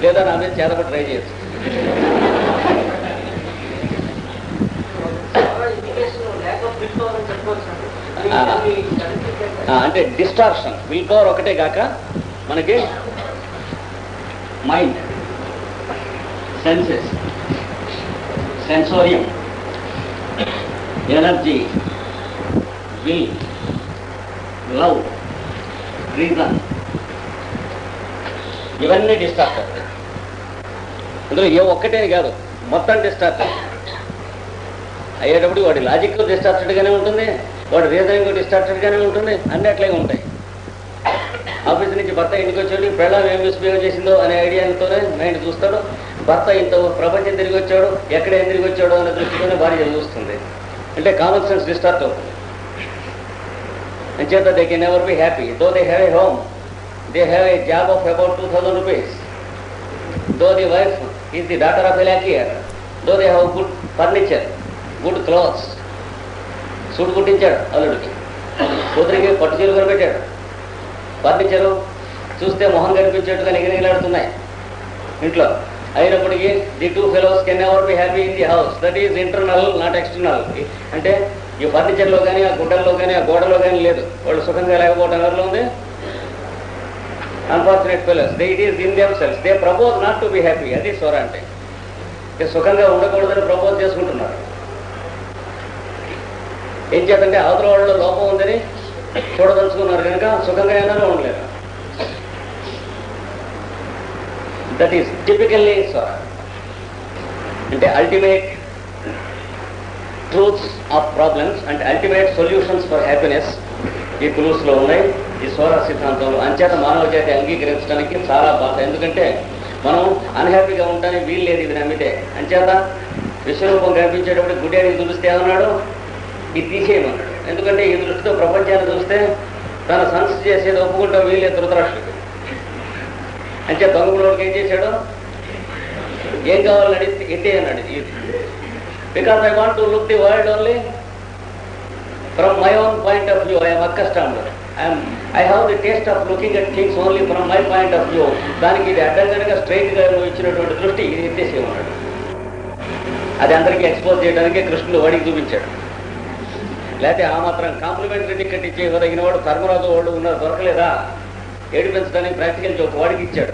లేదా నా మీద చేతపడి ట్రై చేయొచ్చు. అంటే డిస్టార్షన్, విల్ పవర్ ఒకటే కాక మనకి mind, senses, sensorium, energy, will, love, reason, ఇవన్నీ డిస్టార్ట్ అవుతాయి. అందులో ఏ ఒక్కటే కాదు, మొత్తం డిస్టార్ట్ అయ్యేటప్పుడు వాడి లాజిక్ డిస్టార్టెడ్గానే ఉంటుంది, వాడి రీజనింగ్ డిస్టార్టెడ్గానే ఉంటుంది, అన్నీ అట్లాగే ఉంటాయి. ఆఫీస్ నుంచి భర్త ఇంటికి వచ్చాడు, పెళ్ళాం ఏం మిస్బిహేవ్ చేసిందో అనే ఐడియాతోనే మైండ్ చూస్తాడు. భర్త ఇంత ప్రపంచం తిరిగి వచ్చాడు, ఎక్కడ ఏం తిరిగి వచ్చాడో అనే దృష్టితోనే భార్య చూస్తుంది. అంటే కామన్ సెన్స్ డిస్టార్ట్ అవుతుంది. అంచేత they can never be happy. Though they have a home, they have a job of about ₹2,000. Though the wife is the daughter of a లాకియర్. Though they have good furniture, good clothes. Suit కుట్టించాడు అల్లుడికి, కూతురికి పట్టు చీర కొనిపెట్టాడు. Furniture చూస్తే మొహం కనిపించేట్టుగా నిగనిగలాడుతున్నాయి ఇంట్లో. అయినప్పటికీ the 2 fellows can never be happy in the house. That is internal, not external. అంటే ఈ ఫర్నిచర్లో కానీ, ఆ గుడ్డల్లో కానీ, ఆ గోడలో కానీ లేదు. వాళ్ళు సుఖంగా లేకపోవడం ఎవరిలో ఉంది? Unfortunate fellows. It is in them cells. They propose not to be happy. అది సోర అంటే సుఖంగా ఉండకూడదని ప్రపోజ్ చేసుకుంటున్నారు. ఏం చేతంటే అవతల వాళ్ళలో లోపం ఉందని చూడదలుచుకున్నారు కనుక సుఖంగా ఏనారో ఉండలేరు. That is typically psora. అంటే ultimate truths of problems and ultimate solutions for happiness ఈ క్లూస్లో ఉన్నాయి ఈ సోర సిద్ధాంతంలో. అంచేత మానవ జాతి అంగీకరించడానికి చాలా బాధ. ఎందుకంటే మనం అన్హ్యాపీగా ఉండడానికి వీలు లేదు ఇవి నమ్మితే. అంచేత విశ్వరూపం కనిపించేటప్పుడు గుడ్డేడికి చూపిస్తే ఏమన్నాడు? ఇది తీసేయమన్నాడు. ఎందుకంటే ఈ దృష్టితో ప్రపంచాన్ని చూస్తే తన సన్స్ చేసేది ఒప్పుకుంటాం వీళ్ళే ధృతరాష్ట్రుడికి. అంటే దొంగలోడికి ఏం చేశాడు? ఏం కావాలని అడిగితే ఎట్టే అన్నాడు. Because I want to look the world only from my own point of view. I'm accustomed. I have the taste of looking at things only from my point of view. దానికి ఇది అడ్డంగా స్ట్రైట్గా ఇచ్చినటువంటి దృష్టి ఇది ఎత్తేసేయమన్నాడు. అది అందరికీ ఎక్స్పోజ్ చేయడానికి కృష్ణుడు వాడికి చూపించాడు. లేకపోతే ఆ మాత్రం కాంప్లిమెంటరీ టికెట్ ఇచ్చే ఇవ్వదగిన వాడు ధర్మరాజు వాడు ఉన్నారు, దొరకలేదా? ఏడిపించడానికి ప్రాక్టికల్ జోక్ వాడికి ఇచ్చాడు.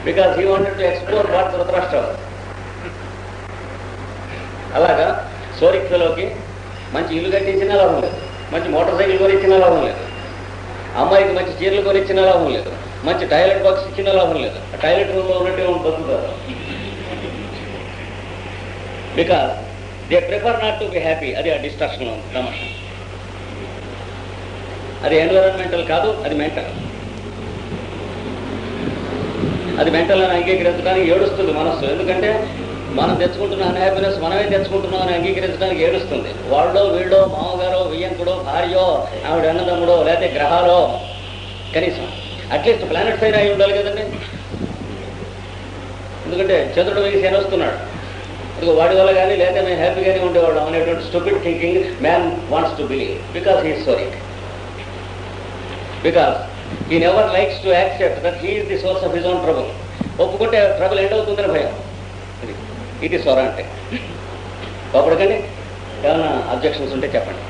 Because he wanted to explore what Dhritarashtra. అలాగా సోరిక్ ఫెలోకి మంచి ఇల్లు కట్టించినా లాభం లేదు, మంచి మోటార్ సైకిల్ కొనిచ్చినా లాభం లేదు, అమ్మాయికి మంచి చీరలు కొనిచ్చినా లాభం లేదు, మంచి టాయిలెట్ బాక్స్ ఇచ్చినా లాభం లేదు. ఆ టాయిలెట్ రూమ్లో ఉన్నట్టే బతుకుతారు. Because they prefer not to be happy. అది ఆ డిస్ట్రాక్షన్ ఉంది తమాషా. అది ఎన్విరాన్మెంటల్ కాదు, అది మెంటల్. అది మెంటల్ అని అంగీకరించడానికి ఏడుస్తుంది మనస్సు. ఎందుకంటే మనం తెచ్చుకుంటున్న అన్హ్యాపీనెస్ మనమే తెచ్చుకుంటున్నాం అని అంగీకరించడానికి ఏడుస్తుంది. వాళ్ళో వీళ్ళో మామగారో వియ్యంకుడో భార్యో ఆవిడ అన్నదమ్ముడో లేకపోతే గ్రహాలో కనీసం అట్లీస్ట్ ప్లానెట్స్ అయినా అయి ఉండాలి కదండి. ఎందుకంటే చంద్రుడు వేసి అని వస్తున్నాడు, ఇదిగో వాడి వల్ల కానీ లేదా మేము హ్యాపీగానే ఉండేవాళ్ళం అనేటువంటి stupid thinking man wants to believe because he is psoric. Because he never likes to accept that he is the source of his own trouble. ఒప్పుకుంటే ట్రబుల్ ఎండ్ అవుతుందని భయం. ఇది సొర అంటే. అప్పటికండి ఏమైనా అబ్జెక్షన్స్ ఉంటే చెప్పండి.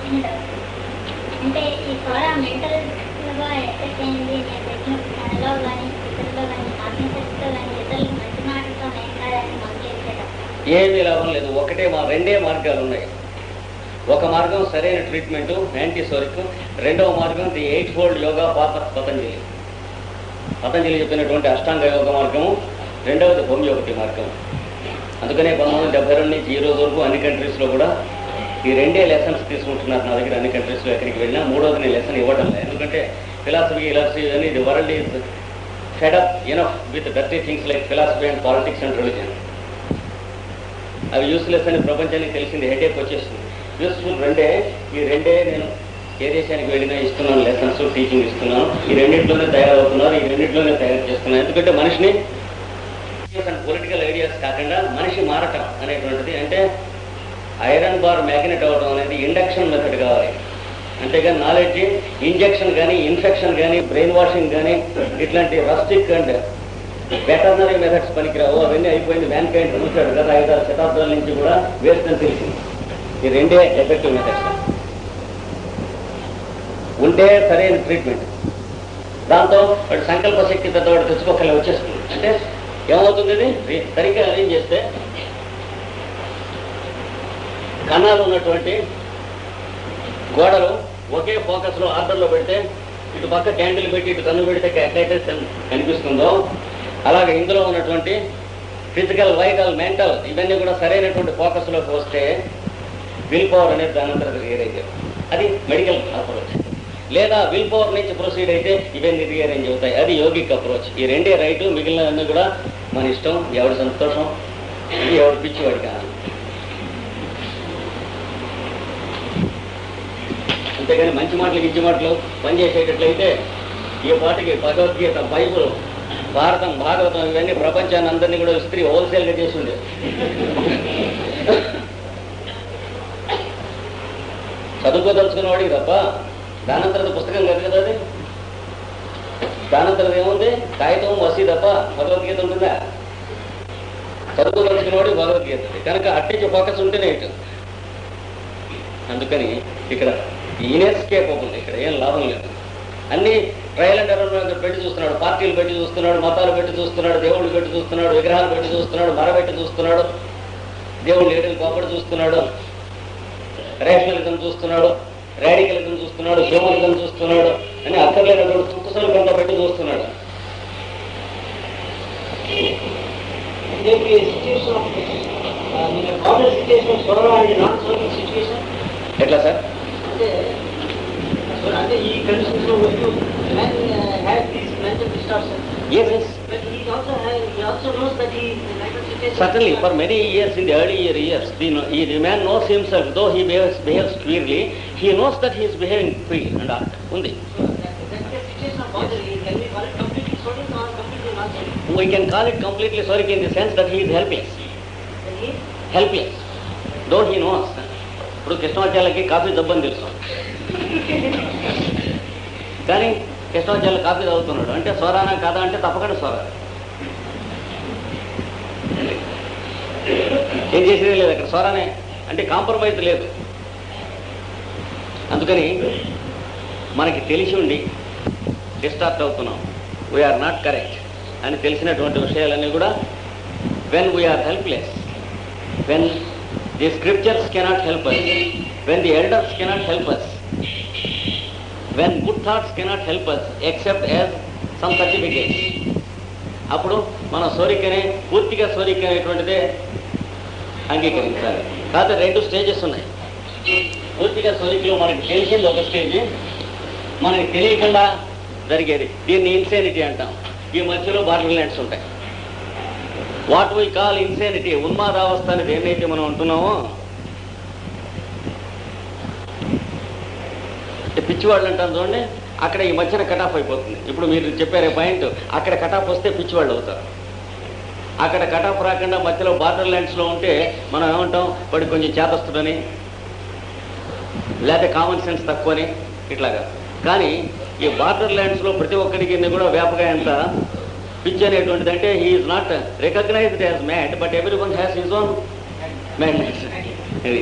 అంటే ఈ ద్వారా మెంటల్ గా ఎఫెక్ట్ అయింది. నేను పెట్టిన తనలో కానీ ఇతరులో కానీ ఆత్మశక్తితో కానీ ఇతరులకు మంచి మాటలతో నేను కాదని మనం చేసేటప్పుడు ఏమీ లాభం లేదు. రెండే మార్గాలు ఉన్నాయి. ఒక మార్గం సరైన ట్రీట్మెంట్ యాంటీసోరిక్, రెండవ మార్గం ది 8-fold యోగా పాత పతంజలి చెప్పినటువంటి అష్టాంగ యోగ మార్గము, రెండవది హోమియోపతి మార్గం. అందుకనే 1972 నుంచి ఈ రోజు వరకు అన్ని కంట్రీస్లో కూడా ఈ రెండే లెసన్స్ తీసుకుంటున్నారు. నా దగ్గర అన్ని కంట్రీస్లో ఎక్కడికి వెళ్ళినా మూడోది నేను లెసన్ ఇవ్వడం లేదు. ఎందుకంటే ఫిలాసఫీ అని the world is fed up enough with dirty things like philosophy and politics and religion. అవి యూస్లెస్ అని ప్రపంచానికి తెలిసింది, హెడేక్ వచ్చేస్తుంది. యూస్ఫుల్ ఈ రెండే నేను ఏ దేశానికి వెళ్ళినా ఇస్తున్నాను, లెసన్స్ టీచింగ్ ఇస్తున్నాను. ఈ రెండింటిలోనే తయారవుతున్నారు, ఈ రెండింటిలోనే తయారు చేస్తున్నాను. ఎందుకంటే మనిషిని పొలిటికల్ ఐడియాస్ కాకుండా మనిషి మారటం అనేటువంటిది, అంటే ఐరన్ బార్ మ్యాగ్నెట్ అవ్వడం అనేది ఇండక్షన్ మెథడ్ కావాలి. అంతేగాని నాలెడ్జ్ ఇంజెక్షన్ కానీ ఇన్ఫెక్షన్ కానీ బ్రెయిన్ వాషింగ్ కానీ ఇట్లాంటి రస్టిక్ అండ్ వెటర్నరీ మెథడ్స్ పనికిరావు. అవన్నీ అయిపోయింది. మ్యాన్ కైండ్ చూశాడు గత 5-6 శతాబ్దాల నుంచి కూడా వేస్ట్ అని తెలిసింది. ఈ రెండే ఎఫెక్టివ్ మెథడ్స్ ఉంటే సరైన ట్రీట్మెంట్. దాంతో వాడు సంకల్ప శక్తి పెద్దవాడు తెచ్చుకోగల వచ్చేస్తుంది. అంటే ఏమవుతుంది, ఇది సరిగ్గా అరేంజ్ చేస్తే కణాలు ఉన్నటువంటి గోడలు ఒకే ఫోకస్లో ఆర్డర్లో పెడితే, ఇటు పక్క క్యాండిల్ పెట్టి ఇటు కన్ను పెడితే ఎట్లయితే కనిపిస్తుందో అలాగే ఇందులో ఉన్నటువంటి ఫిజికల్, వైటల్, మెంటల్ ఇవన్నీ కూడా సరైనటువంటి ఫోకస్లోకి వస్తే విల్ పవర్ అనేది దానంతరం రియలైజ్ అవుతుంది. అది మెడికల్ అప్రోచ్. లేదా విల్ పవర్ నుంచి ప్రొసీడ్ అయితే ఇవన్నీ రీఅరేంజ్ అవుతాయి. అది యోగిక్ అప్రోచ్. ఈ రెండే రైటు, మిగిలినవన్నీ కూడా మన ఇష్టం. ఎవరి సంతోషం, ఎవరి పిచ్చి వాడికి ఆనందం. అంతేగాని మంచి మాటలు గిచ్చి మాటలు పనిచేసేటట్లయితే ఈ పాటికి భగవద్గీత, బైబుల్, భారతం, భాగవతం ఇవన్నీ ప్రపంచాన్ని అందరినీ కూడా స్త్రీ హోల్సేల్గా చేసి ఉండే. చదువుకోదలుచుకున్న వాడికి తప్ప దానంతరం పుస్తకం కాదు కదా. అది దానంతరం ఏముంది, కాగితం వసీ తప్ప భగవద్గీత ఉంటుందా? చదువుకోదలుచుకున్న వాడికి భగవద్గీత కనుక అట్టించి ఫోకస్ ఉంటేనే ఇటు. అందుకని ఇక్కడ ఇన్ఎస్కేపబుల్, ఇక్కడ ఏం లాభం లేదు. అన్ని ట్రయల్ అండ్ ఎర్రర్ పెట్టి చూస్తున్నాడు, పార్టీలు పెట్టి చూస్తున్నాడు, మతాలు పెట్టి చూస్తున్నాడు, దేవుళ్ళు పెట్టి చూస్తున్నాడు, విగ్రహాలు పెట్టి చూస్తున్నాడు, మరబెట్టి చూస్తున్నాడు, దేవుళ్ళు లీడర్లు కోపడి చూస్తున్నాడు, రేషనలిజం చూస్తున్నాడు, రాడికలిజం చూస్తున్నాడు, హ్యూమనిజం చూస్తున్నాడు అని అక్కర్లేనటువంటి తుక్కుసలు కొంత పెట్టి చూస్తున్నాడు. ఎట్లా సార్? ఈ కండిషన్స్ లో man has these mental distortions. Yes, yes. But he also knows that he is in a mental situation. Certainly, for many years, in the early years, the man knows himself. Though he behaves queerly, he knows that he is behaving queer and art. Undi. So that's the situation of boundary. Can we call it completely sorry or completely not sorry? We can call it completely sorry in the sense that he is helpless. Then he is Helpless. Though he knows. ఇప్పుడు కృష్ణాచార్యలకి coffee దబ్బని తెలుసు, కానీ Krishnacharyulu coffee తాగుతున్నాడు అంటే స్వరానా కాదా అంటే తప్పకుండా స్వరా. ఏం చేసేది లేదు అక్కడ, స్వరానే అంటే కాంప్రమైజ్ లేదు. అందుకని మనకి తెలిసి ఉండి డిస్టార్ట్ అవుతున్నాం, వీఆర్ నాట్ కరెక్ట్ అని తెలిసినటువంటి విషయాలన్నీ కూడా when we are helpless, when the scriptures cannot help us, when the elders cannot help us, when good thoughts cannot help us except as some certificates, అప్పుడు మన సోరికనే పూర్తిగా సోరిక అనేటువంటిదే అంగీకరించాలి. కాకపోతే 2 స్టేజెస్ ఉన్నాయి. పూర్తిగా సోరికలో మనకి తెలిసింది ఒక స్టేజ్, మనకి తెలియకుండా జరిగేది, దీన్ని ఇన్సేనిటీ అంటాం. ఈ మధ్యలో బార్డర్ ల్యాండ్స్ ఉంటాయి. వాట్ వీ కాల్ ఇన్సేనిటీ, ఉన్మాదావస్థ అనేది ఏదైతే మనం అంటున్నామో, పిచ్చివాళ్ళు అంటారు చూడండి, అక్కడ ఈ మధ్యన కటాఫ్ అయిపోతుంది. ఇప్పుడు మీరు చెప్పారే పాయింట్, అక్కడ కటాఫ్ వస్తే పిచ్చివాళ్ళు అవుతారు. అక్కడ కటాఫ్ రాకుండా మధ్యలో బార్డర్ ల్యాండ్స్లో ఉంటే మనం ఏమంటాం, వాడికి కొంచెం చేతస్తుడని, లేకపోతే కామన్ సెన్స్ తక్కువని, ఇట్లాగా. కానీ ఈ బార్డర్ ల్యాండ్స్లో ప్రతి ఒక్కరికి కూడా వ్యాపగా ఎంత పిచ్చి అనేటువంటిది అంటే, he is not recognised as mad, but everyone has his own madness. ఇది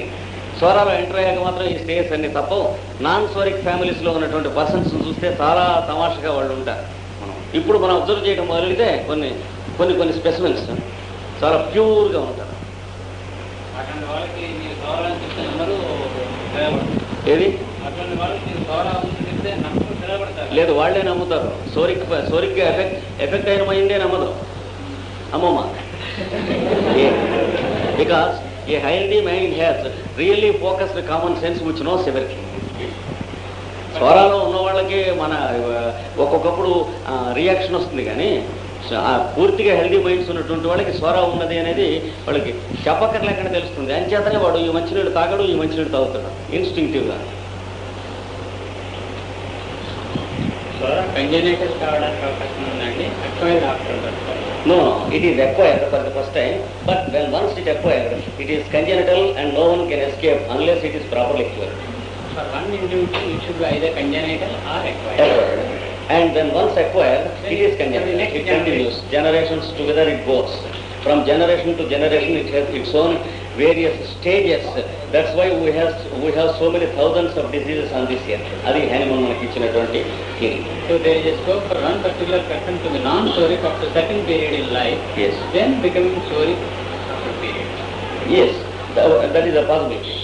స్వరాలు ఎంటర్ అయ్యాక మాత్రం ఈ స్టేజ్ అన్ని తప్పవు. నాన్ సోరిక్ ఫ్యామిలీస్లో ఉన్నటువంటి పర్సన్స్ చూస్తే చాలా తమాషగా వాళ్ళు ఉంటారు. ఇప్పుడు మనం అబ్జర్వ్ చేయడం మొదలైతే కొన్ని స్పెసిమెన్స్ చాలా ప్యూర్గా ఉంటారు. అటువంటి వాళ్ళకి మీరు కావాలని చెప్తే నమ్మరు, ఏది అటువంటి వాళ్ళకి మీరు కావాలని చెప్తే నమ్మకం నిలబడతారు. లేదు, వాళ్ళే నమ్ముతారు. సోరిక్ ఎఫెక్ట్ అయిన మైండే నమ్మదు అమ్మమ్మ. Because A healthy mind has really focused common sense which nose ఎవరికి. స్వరాలో ఉన్న వాళ్ళకి మన ఒక్కొక్కప్పుడు రియాక్షన్ వస్తుంది, కానీ పూర్తిగా హెల్దీ మైండ్స్ ఉన్నటువంటి వాళ్ళకి స్వర ఉన్నది అనేది వాళ్ళకి చెప్పక్కర్లేకుండా తెలుస్తుంది. అంచేతనే వాడు ఈ మంచినీళ్ళు తాగడు, ఈ మంచినీళ్ళు తాగుతాడు ఇన్స్టింక్టివ్గా. కంజనైటిస్ కావడానికి అవకాశం ఉందండి. Acquired after No, it is acquired for the first time, but when once it acquired, it is congenital and no one can escape unless it is properly cured. For one individual, it should be either congenital or acquired. Acquired. And then once acquired, it is congenital. It continues. Generations together it goes. From generation to generation, it has its own various stages. That's why we have so many thousands of diseases on this earth. Adi Hahnemann manaki ichchinatuvanti theory. So there is a scope for one particular person to be non-soric after certain period in life, Yes. then becoming soric after period. Yes, that is a possibility.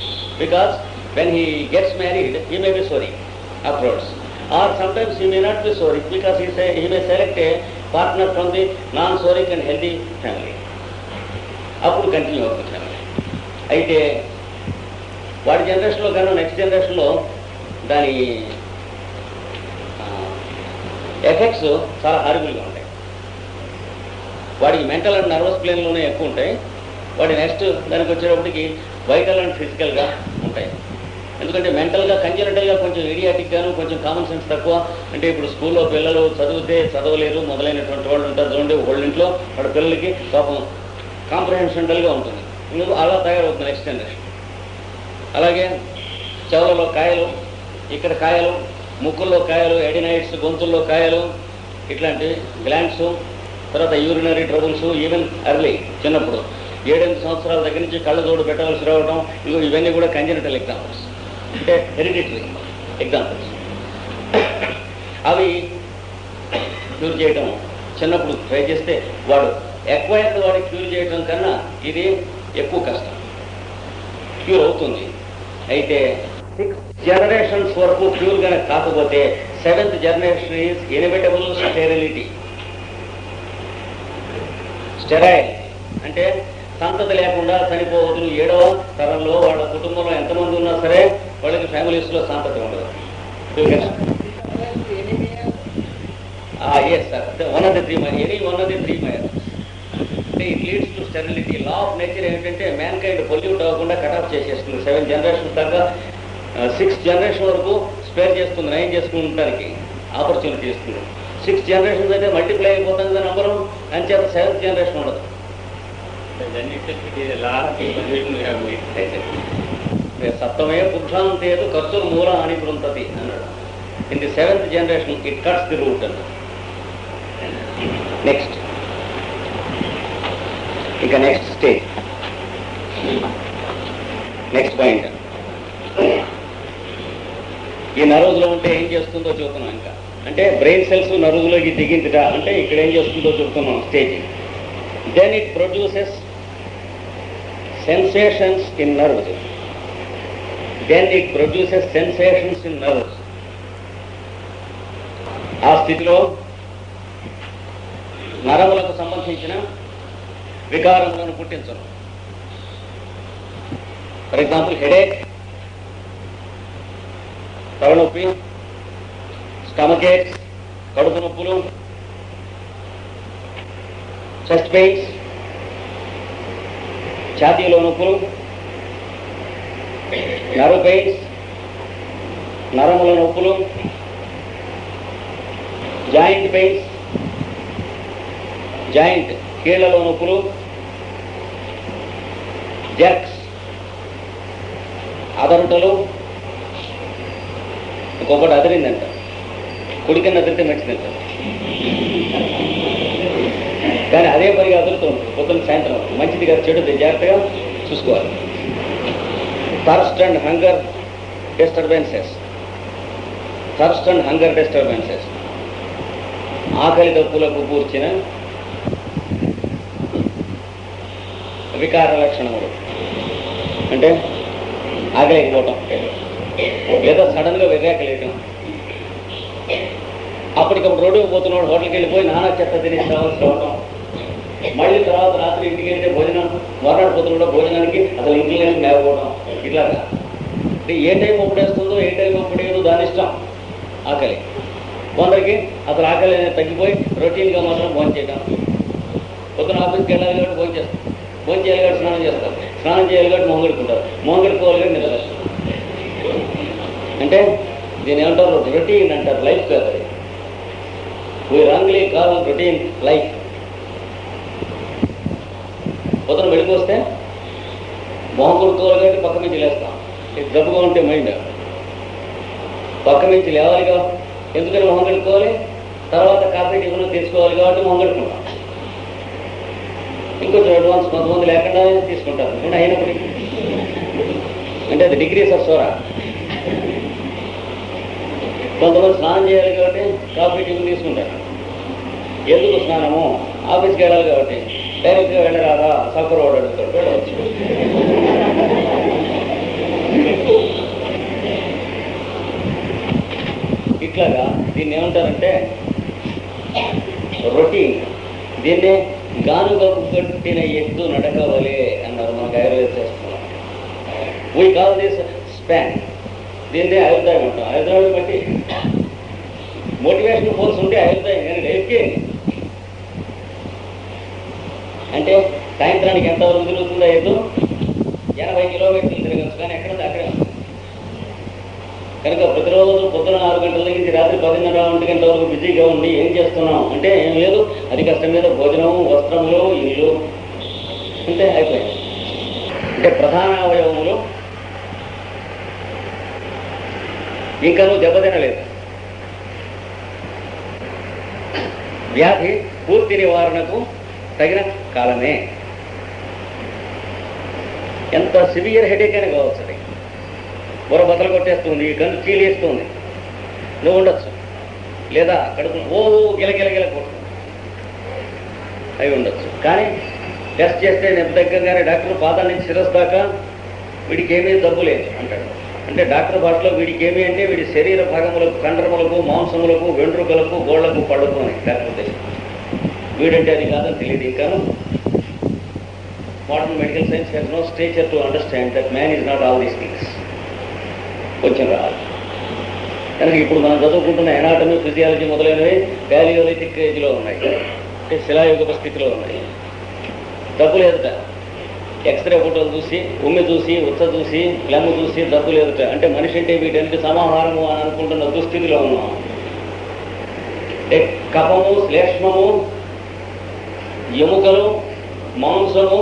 Because when he gets married, he may be soric afterwards. Or sometimes he may not be soric because he may select a partner from the non-soric and healthy family. అప్పుడు continue అవుతుంది family. అయితే వాడి జనరేషన్లో కన్నా next జనరేషన్లో దాని effects చాలా హారిబుల్గా ఉంటాయి. వాడికి మెంటల్ అండ్ నర్వస్ ప్లేన్లోనే ఎక్కువ ఉంటాయి. వాడి నెక్స్ట్ దానికి వచ్చేటప్పటికి వైటల్ అండ్ ఫిజికల్గా ఉంటాయి. ఎందుకంటే మెంటల్గా కంజనటల్గా కొంచెం ఇడియాటిక్గాను, కొంచెం కామన్ సెన్స్ తక్కువ. అంటే ఇప్పుడు స్కూల్లో పిల్లలు చదివితే చదవలేరు మొదలైనటువంటి వాళ్ళు ఉంటారు చూడండి. వాళ్ళ ఇంట్లో వాడి పిల్లలకి పాపం కాంప్రహెన్షనల్గా ఉంటుంది. ఇందుకు అలా తయారవుతుంది నెక్స్ట్ జనరేషన్. అలాగే చెవులలో కాయలు, ఇక్కడ కాయలు, ముక్కుల్లో కాయలు, ఎడినైట్స్, గొంతుల్లో కాయలు, ఇట్లాంటి గ్లాండ్స్, తర్వాత యూరినరీ ట్రబుల్స్, ఈవెన్ అర్లీ చిన్నప్పుడు 7-8 సంవత్సరాల దగ్గర నుంచి కళ్ళజోడు పెట్టవలసి రావడం, ఇవన్నీ కూడా కంజనిటల్ ఎగ్జాంపుల్స్, అంటే హెరిడిటరీ ఎగ్జాంపుల్స్. అవి క్యూర్ చేయటం చిన్నప్పుడు ట్రై చేస్తే వాడు ఎక్వైర్డ్ వాడికి క్యూర్ చేయడం కన్నా ఇది ఎక్కువ కష్టం. క్యూర్ అవుతుంది. అయితే 6 generations వరకు క్యూర్గానే కాకపోతే 7th generation is inevitable sterility. Sterile అంటే సంతతి లేకుండా చనిపోవద్దు. 7వ తరంలో వాళ్ళ కుటుంబంలో ఎంతమంది ఉన్నా సరే వాళ్ళకి ఫ్యామిలీస్లో సంతతి ఉండదు. Yes sir, one of the 3 mayors. అంటే it leads to sterility. Law of nature ఏంటంటే మ్యాన్ కైండ్ పొల్యూట్ అవ్వకుండా కటాఫ్ చేసేస్తుంది. 7 generations దాకా 6th generation వరకు స్పేర్ చేస్తుంది, నయం చేసుకుంటానికి ఆపర్చునిటీ ఇస్తుంది. 6 generations అయితే మల్టిప్లై అయిపోతుంది కదా నంబరు, అంచేత 7th generation ఉండదు. సప్తమే పురుషాంతేదు ఖర్చు మూల అని బృంతతి అన్నాడు. In the 7th generation it cuts the root అన్నాడు. నెక్స్ట్ ఇక నెక్స్ట్ స్టేజ్, నెక్స్ట్ పాయింట్. ఈ నర్వ్స్లో ఉంటే ఏం చేస్తుందో చూస్తున్నాం. ఇంకా అంటే బ్రెయిన్ సెల్స్ నర్వ్స్లోకి దిగిందిట అంటే ఇక్కడ ఏం చేస్తుందో చూస్తున్నాం stage. Then it produces sensations in nerves. ఆ స్థితిలో నరములకు సంబంధించిన వికారములను పుట్టించను. ఫర్ ఎగ్జాంపుల్ హెడేక్, తలనొప్పి, స్టమక్ ఏక్స్, కడుపు నొప్పులు, చెస్ట్ పెయిన్స్, ఛాతీలో నొప్పులు, నర్వ్ పెయిన్స్, నరముల నొప్పులు, జాయింట్ పెయిన్స్, జాయింట్ కీళ్లలో నొప్పులు, జర్క్స్, అదరుటలు. ఇంకొకటి అదిరిందంట, కుడి కింద అదిరితే మంచిదంట, కానీ అదే పనిగా అదురుతూ ఉంటుంది పొద్దున్న సాయంత్రం. మంచిది కాదు, చెడుది, జాగ్రత్తగా చూసుకోవాలి. Thirst and hunger disturbances. Thirst and hunger disturbances ఆకలి దప్పులకు కూర్చిన వికార లక్షణములు. అంటే ఆకలేకపోవటం, లేదా సడన్గా వెర్రాకలేయటం, అప్పటికప్పుడు రోడ్డుకు పోతున్నాడు హోటల్కి వెళ్ళిపోయి నానా చెత్త తినేసి రావడం, మళ్ళీ తర్వాత రాత్రి ఇంటికి వెళ్తే భోజనం మర్నాడు పోతున్నాడో భోజనానికి అసలు ఇంట్లో లేకపోవడం, ఇట్లాగా. అంటే ఏ టైం ఒప్పుడేస్తుందో ఏ టైం ఒప్పుడేదో దాని ఇష్టం ఆకలి. కొందరికి అసలు ఆకలి అనేది తగ్గిపోయి రొటీన్గా మాత్రం భోజనం చేయడం. పొద్దున ఆఫీస్కి వెళ్ళాలి కాబట్టి భోజనం చేస్తాం, భోజనం చేయాలి కాబట్టి స్నానం చేస్తారు, స్నానం చేయాలి కాబట్టి మొహంగడుకుంటారు, మొహంగడుకోవాలి కాబట్టి నిద్ర. అంటే దీని ఏమంటారు, రొటీన్ అంటారు, లైఫ్ కాదు అది. We wrongly call routine life. పొద్దున వెళ్ళిపోస్తే మొహం కొడుకోవాలి కాబట్టి పక్క నుంచి లేస్తాం. ఇది జబ్బుగా ఉంటే మైండ్ పక్క నుంచి లేవాలిగా, ఎందుకని మొహం కడుక్కోవాలి, తర్వాత కాఫీ టిఫిన్ తీసుకోవాలి కాబట్టి మొహం కడుక్కుంటాం. ఇంకొంచెం అడ్వాన్స్ కొంతమంది లేకుండా తీసుకుంటారు నేను అయినప్పటికీ. అంటే అది డిగ్రీస్ ఆఫ్ సోరా. కొంతమంది స్నానం చేయాలి కాబట్టి కాఫీ టిఫిన్ తీసుకుంటారు. ఎందుకు స్నానము, ఆఫీస్కి వెళ్ళాలి కాబట్టి. డైరెక్ట్గా వెళ్ళరాదా, సఫర్ వాడు అడుగుతాడు, వెళ్ళవచ్చు. ఇట్లాగా దీన్ని ఏమంటారంటే రొటీన్. దీన్నే గానుగకు కట్టిన ఎద్దు నడకవలే అన్నారు మనకు ఆయుర్వేద శాస్త్రంలో. We call this span. దీన్నే ఆయుర్దాయం అంటాం. ఆయుర్దాయం బట్టి మోటివేషన్ ఫోర్స్ ఉంటే ఆయుర్దాయం. నేను లైఫ్కి అంటే సాయంత్రానికి ఎంతవరకు తిరుగుతుందో ఎద్దు 80 కిలోమీటర్లు తిరగచ్చు, కానీ ఎక్కడ అక్కడే. కనుక ప్రతిరోజు పొద్దున 6 గంటల నుంచి రాత్రి 10:30 1 గంటల వరకు బిజీగా ఉండి ఏం చేస్తున్నాం అంటే ఏం లేదు, అది కష్టం మీద భోజనం, వస్త్రములు, ఇల్లు, అంటే అయిపోయింది. అంటే ప్రధాన అవయవములు ఇంకా నువ్వు దెబ్బతినలేదు. వ్యాధి పూర్తి నివారణకు తగిన కాలమే. ఎంత సివియర్ హెడేక్ అయినా కావచ్చు, అది బుర్ర బతలు కొట్టేస్తుంది, కన్ను చీలేస్తుంది, నువ్వు ఉండొచ్చు. లేదా కడుపు గిలగిలగిల కొడుతుంది, అవి ఉండొచ్చు. కానీ టెస్ట్ చేస్తే నొప్పి తగ్గగానే డాక్టర్ పాదాల నుంచి శిరస్సు దాకా వీడికి ఏమీ జబ్బు లేదు అంటాడు. అంటే డాక్టర్ భాషలో వీడికి ఏమి అంటే వీడి శరీర భాగములకు, కండరములకు, మాంసములకు, వెంట్రుకలకు, గోళ్లకు, పళ్ళకు అని డాక్టర్ తెలుసు. వీడంటే అది కాదని తెలియదు. ఇంకాను modern medical science has no stature to understand that man is not all these things. కొంచెం రావాలి. కనుక ఇప్పుడు మనం చదువుకుంటున్న ఎనాటమీ, ఫిజియాలజీ మొదలైనవి ప్యాలియోలిథిక్ ఏజ్లో ఉన్నాయి, అంటే శిలాయుగ స్థితిలో ఉన్నాయి. డబ్బు లేదుట. ఎక్స్రే ఫోటోలు చూసి, ఉమ్మి చూసి, ఉచ్చ చూసి, ఫ్లెమ్ చూసి డబ్బు లేదుట. అంటే మనిషి అంటే వీటన్నిటి సమాహారము అని అనుకుంటున్న దుస్థితిలో ఉన్నాం. కఫము, శ్లేష్మము, ఎముకలు, మాంసము,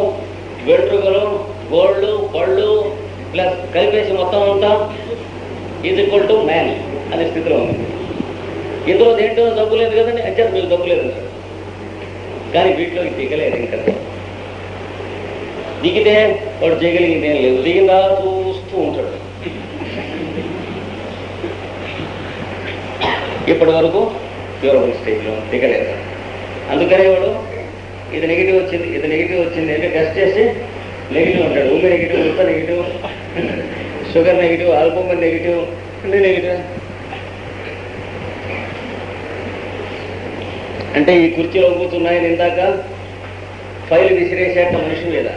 వెంట్రుకలు, గోళ్ళు, పళ్ళు ప్లస్ కలిపేసి మొత్తం అంతా ఈజ్ ఈక్వల్ టు మ్యాన్ అనే స్థితిలో ఉంది. ఇందులో దేంట్లో డబ్బు లేదు కదండి, అంటే మీకు డబ్బు లేదు కానీ వీటిలోకి దిగలేదు. ఇంకా దిగితే వాడు దిగలిగిందేం లేదు, దిగిందా చూస్తూ ఉంటాడు. ఇప్పటి వరకు డ్యూరబుల్ స్టేజ్లో దిగలేదు. అందుకనే వాడు ఇది నెగిటివ్ వచ్చింది, ఇది నెగిటివ్ వచ్చింది అంటే టెస్ట్ చేసి నెగిటివ్ ఉంటాడు. ఉమ్మి నెగిటివ్, ఉత్త negative, sugar negative, albumin negative, అన్ని నెగిటివ్. అంటే ఈ కుర్చీలో కూర్చున్నాయని ఇందాక ఫైల్ విసిరేసేట మనిషి మీద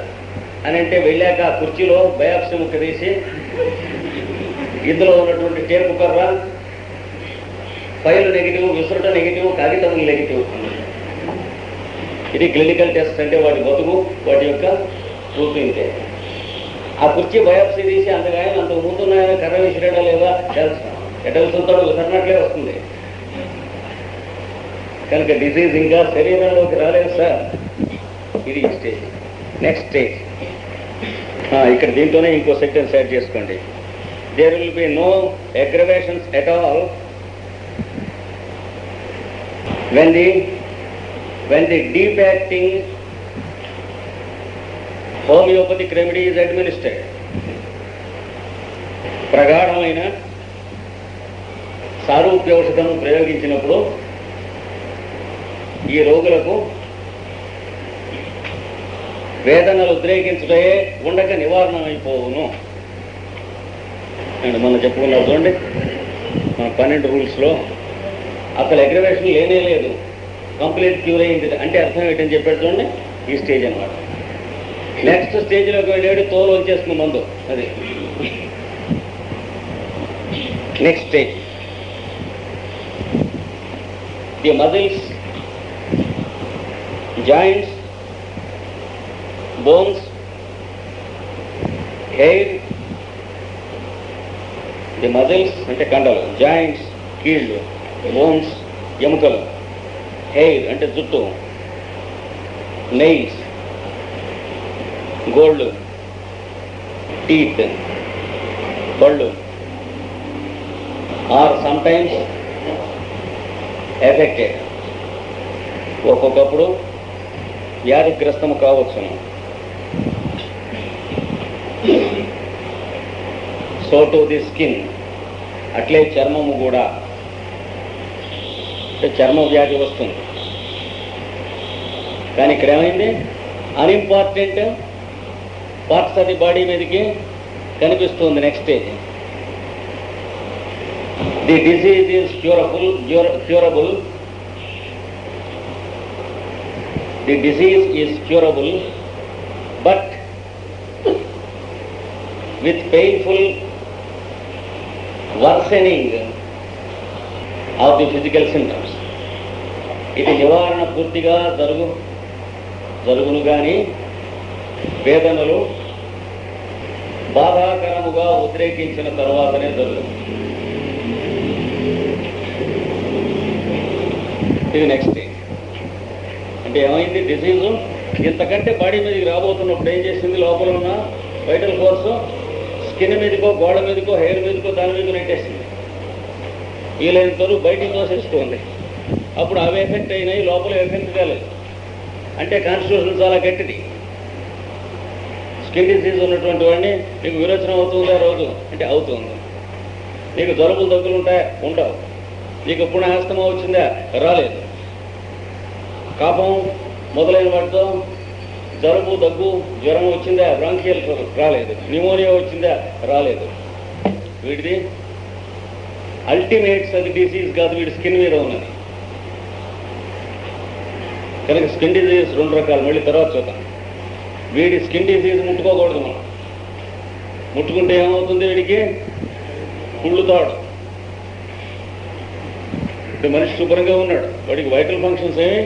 అని అంటే వెళ్ళాక ఆ కుర్చీలో బయాప్సీ ముక్క తీసి ఇందులో ఉన్నటువంటి టేపు కర్ర, ఫైల్ నెగిటివ్, విసురుట నెగిటివ్, కాగితములు నెగిటివ్. ఇది క్లినికల్ టెస్ట్. అంటే వాటి బతుకు, వాటి యొక్క రూపింతే. ఆ కుర్చీ బయాప్సీ తీసి అంతగానే అంతకు ముందున్నాయని కర్ర విసిరేయడం లేదా తెలుస్తాం. ఎట విసురుతాడు, విసరినట్లే వస్తుంది. కనుక డిసీజ్ ఇంకా శరీరంలోకి రాలేదు సార్. ఇది స్టేజ్. నెక్స్ట్ స్టేజ్ ఇక్కడ దీంట్లోనే ఇంకో సెంటెన్స్ యాడ్ చేసుకోండి. There will be no aggravations at all when the deep acting homeopathic remedy is administered. ప్రగాఢమైన సారూప్యౌషధం ప్రయోగించినప్పుడు ఈ రోగులకు వేదనలు ఉద్రేకించుటే ఉండక నివారణ అయిపోవును. అండ్ మనం చెప్పుకున్నాం చూడండి, మన 12 రూల్స్లో అసలు అగ్రవేషన్ లేనే లేదు, కంప్లీట్ క్యూర్ అయింది అంటే అర్థం ఏంటని చెప్పాడు చూడండి. ఈ స్టేజ్ అనమాట. నెక్స్ట్ స్టేజ్లోకి వెళ్ళాడు, తోలు వచ్చేస్తుంది మందు. అది next stage. The muscles, joints, bones, hair. The muscles అంటే కండలు, జాయింట్స్ కీళ్ళు, బోన్స్ ఎముకలు, హెయిర్ అంటే జుట్టు, నెయిల్స్ గోళ్ళు, టీత్ పళ్ళు ఆర్ సమ్టైమ్స్ ఎఫెక్టెడ్, ఒక్కొక్కప్పుడు వ్యాధిగ్రస్తము కావచ్చును. సో టు ది స్కిన్, అట్లే చర్మము కూడా, చర్మ వ్యాధి వస్తుంది. కానీ ఇక్కడ ఏమైంది, unimportant parts of the body మీదకి కనిపిస్తుంది. Next stage, the disease is curable. The disease is curable but with painful worsening of the physical symptoms. ఇది నివారణ పూర్తిగా జరుగును కానీ వేదనలు బాధాకరముగా ఉద్రేకించిన తర్వాతనే జరుగు. ఇది నెక్స్ట్ స్టేజ్. అంటే ఏమైంది, డిసీజు ఇంతకంటే బాడీ మీదకి రాబోతున్నప్పుడు ఏం చేసింది, లోపల ఉన్న వైటల్ ఫోర్స్ స్కిన్ మీదకో, గోడ మీదకో, హెయిర్ మీదకో, దాని మీద నెట్టేసింది. వీలైనంత వరకు బయటికి తోసేస్తుంది. అప్పుడు అవి ఎఫెక్ట్ అయినాయి, లోపల ఎఫెక్ట్ కాలేదు. అంటే కాన్స్టిట్యూషన్ చాలా గట్టిది. స్కిన్ డిసీజ్ ఉన్నటువంటి వాడిని నీకు విరోచనం అవుతుందా రోజు అంటే అవుతుంది. నీకు జలుబులు దగ్గులు ఉంటాయా ఉండవు. నీకు ఎప్పుడు ఆస్తమా వచ్చిందా రాలేదు. కాపం మొదలైన వాటితో జలుబు దగ్గు జ్వరం వచ్చిందా, బ్రాంకియల్ రాలేదు. న్యూమోనియా వచ్చిందా రాలేదు. వీడిది అల్టిమేట్స్ అది డిసీజ్ కాదు, వీడి స్కిన్ మీద ఉన్నది. కనుక స్కిన్ డిసీజ్ 2 రకాలు, మళ్ళీ తర్వాత చూద్దాం. వీడి స్కిన్ డిసీజ్ ముట్టుకోకూడదు మనం. ముట్టుకుంటే ఏమవుతుంది, వీడికి కుళ్ళుతాడు. ఇప్పుడు మనిషి శుభ్రంగా ఉన్నాడు, వాడికి వైటల్ ఫంక్షన్స్ ఏమి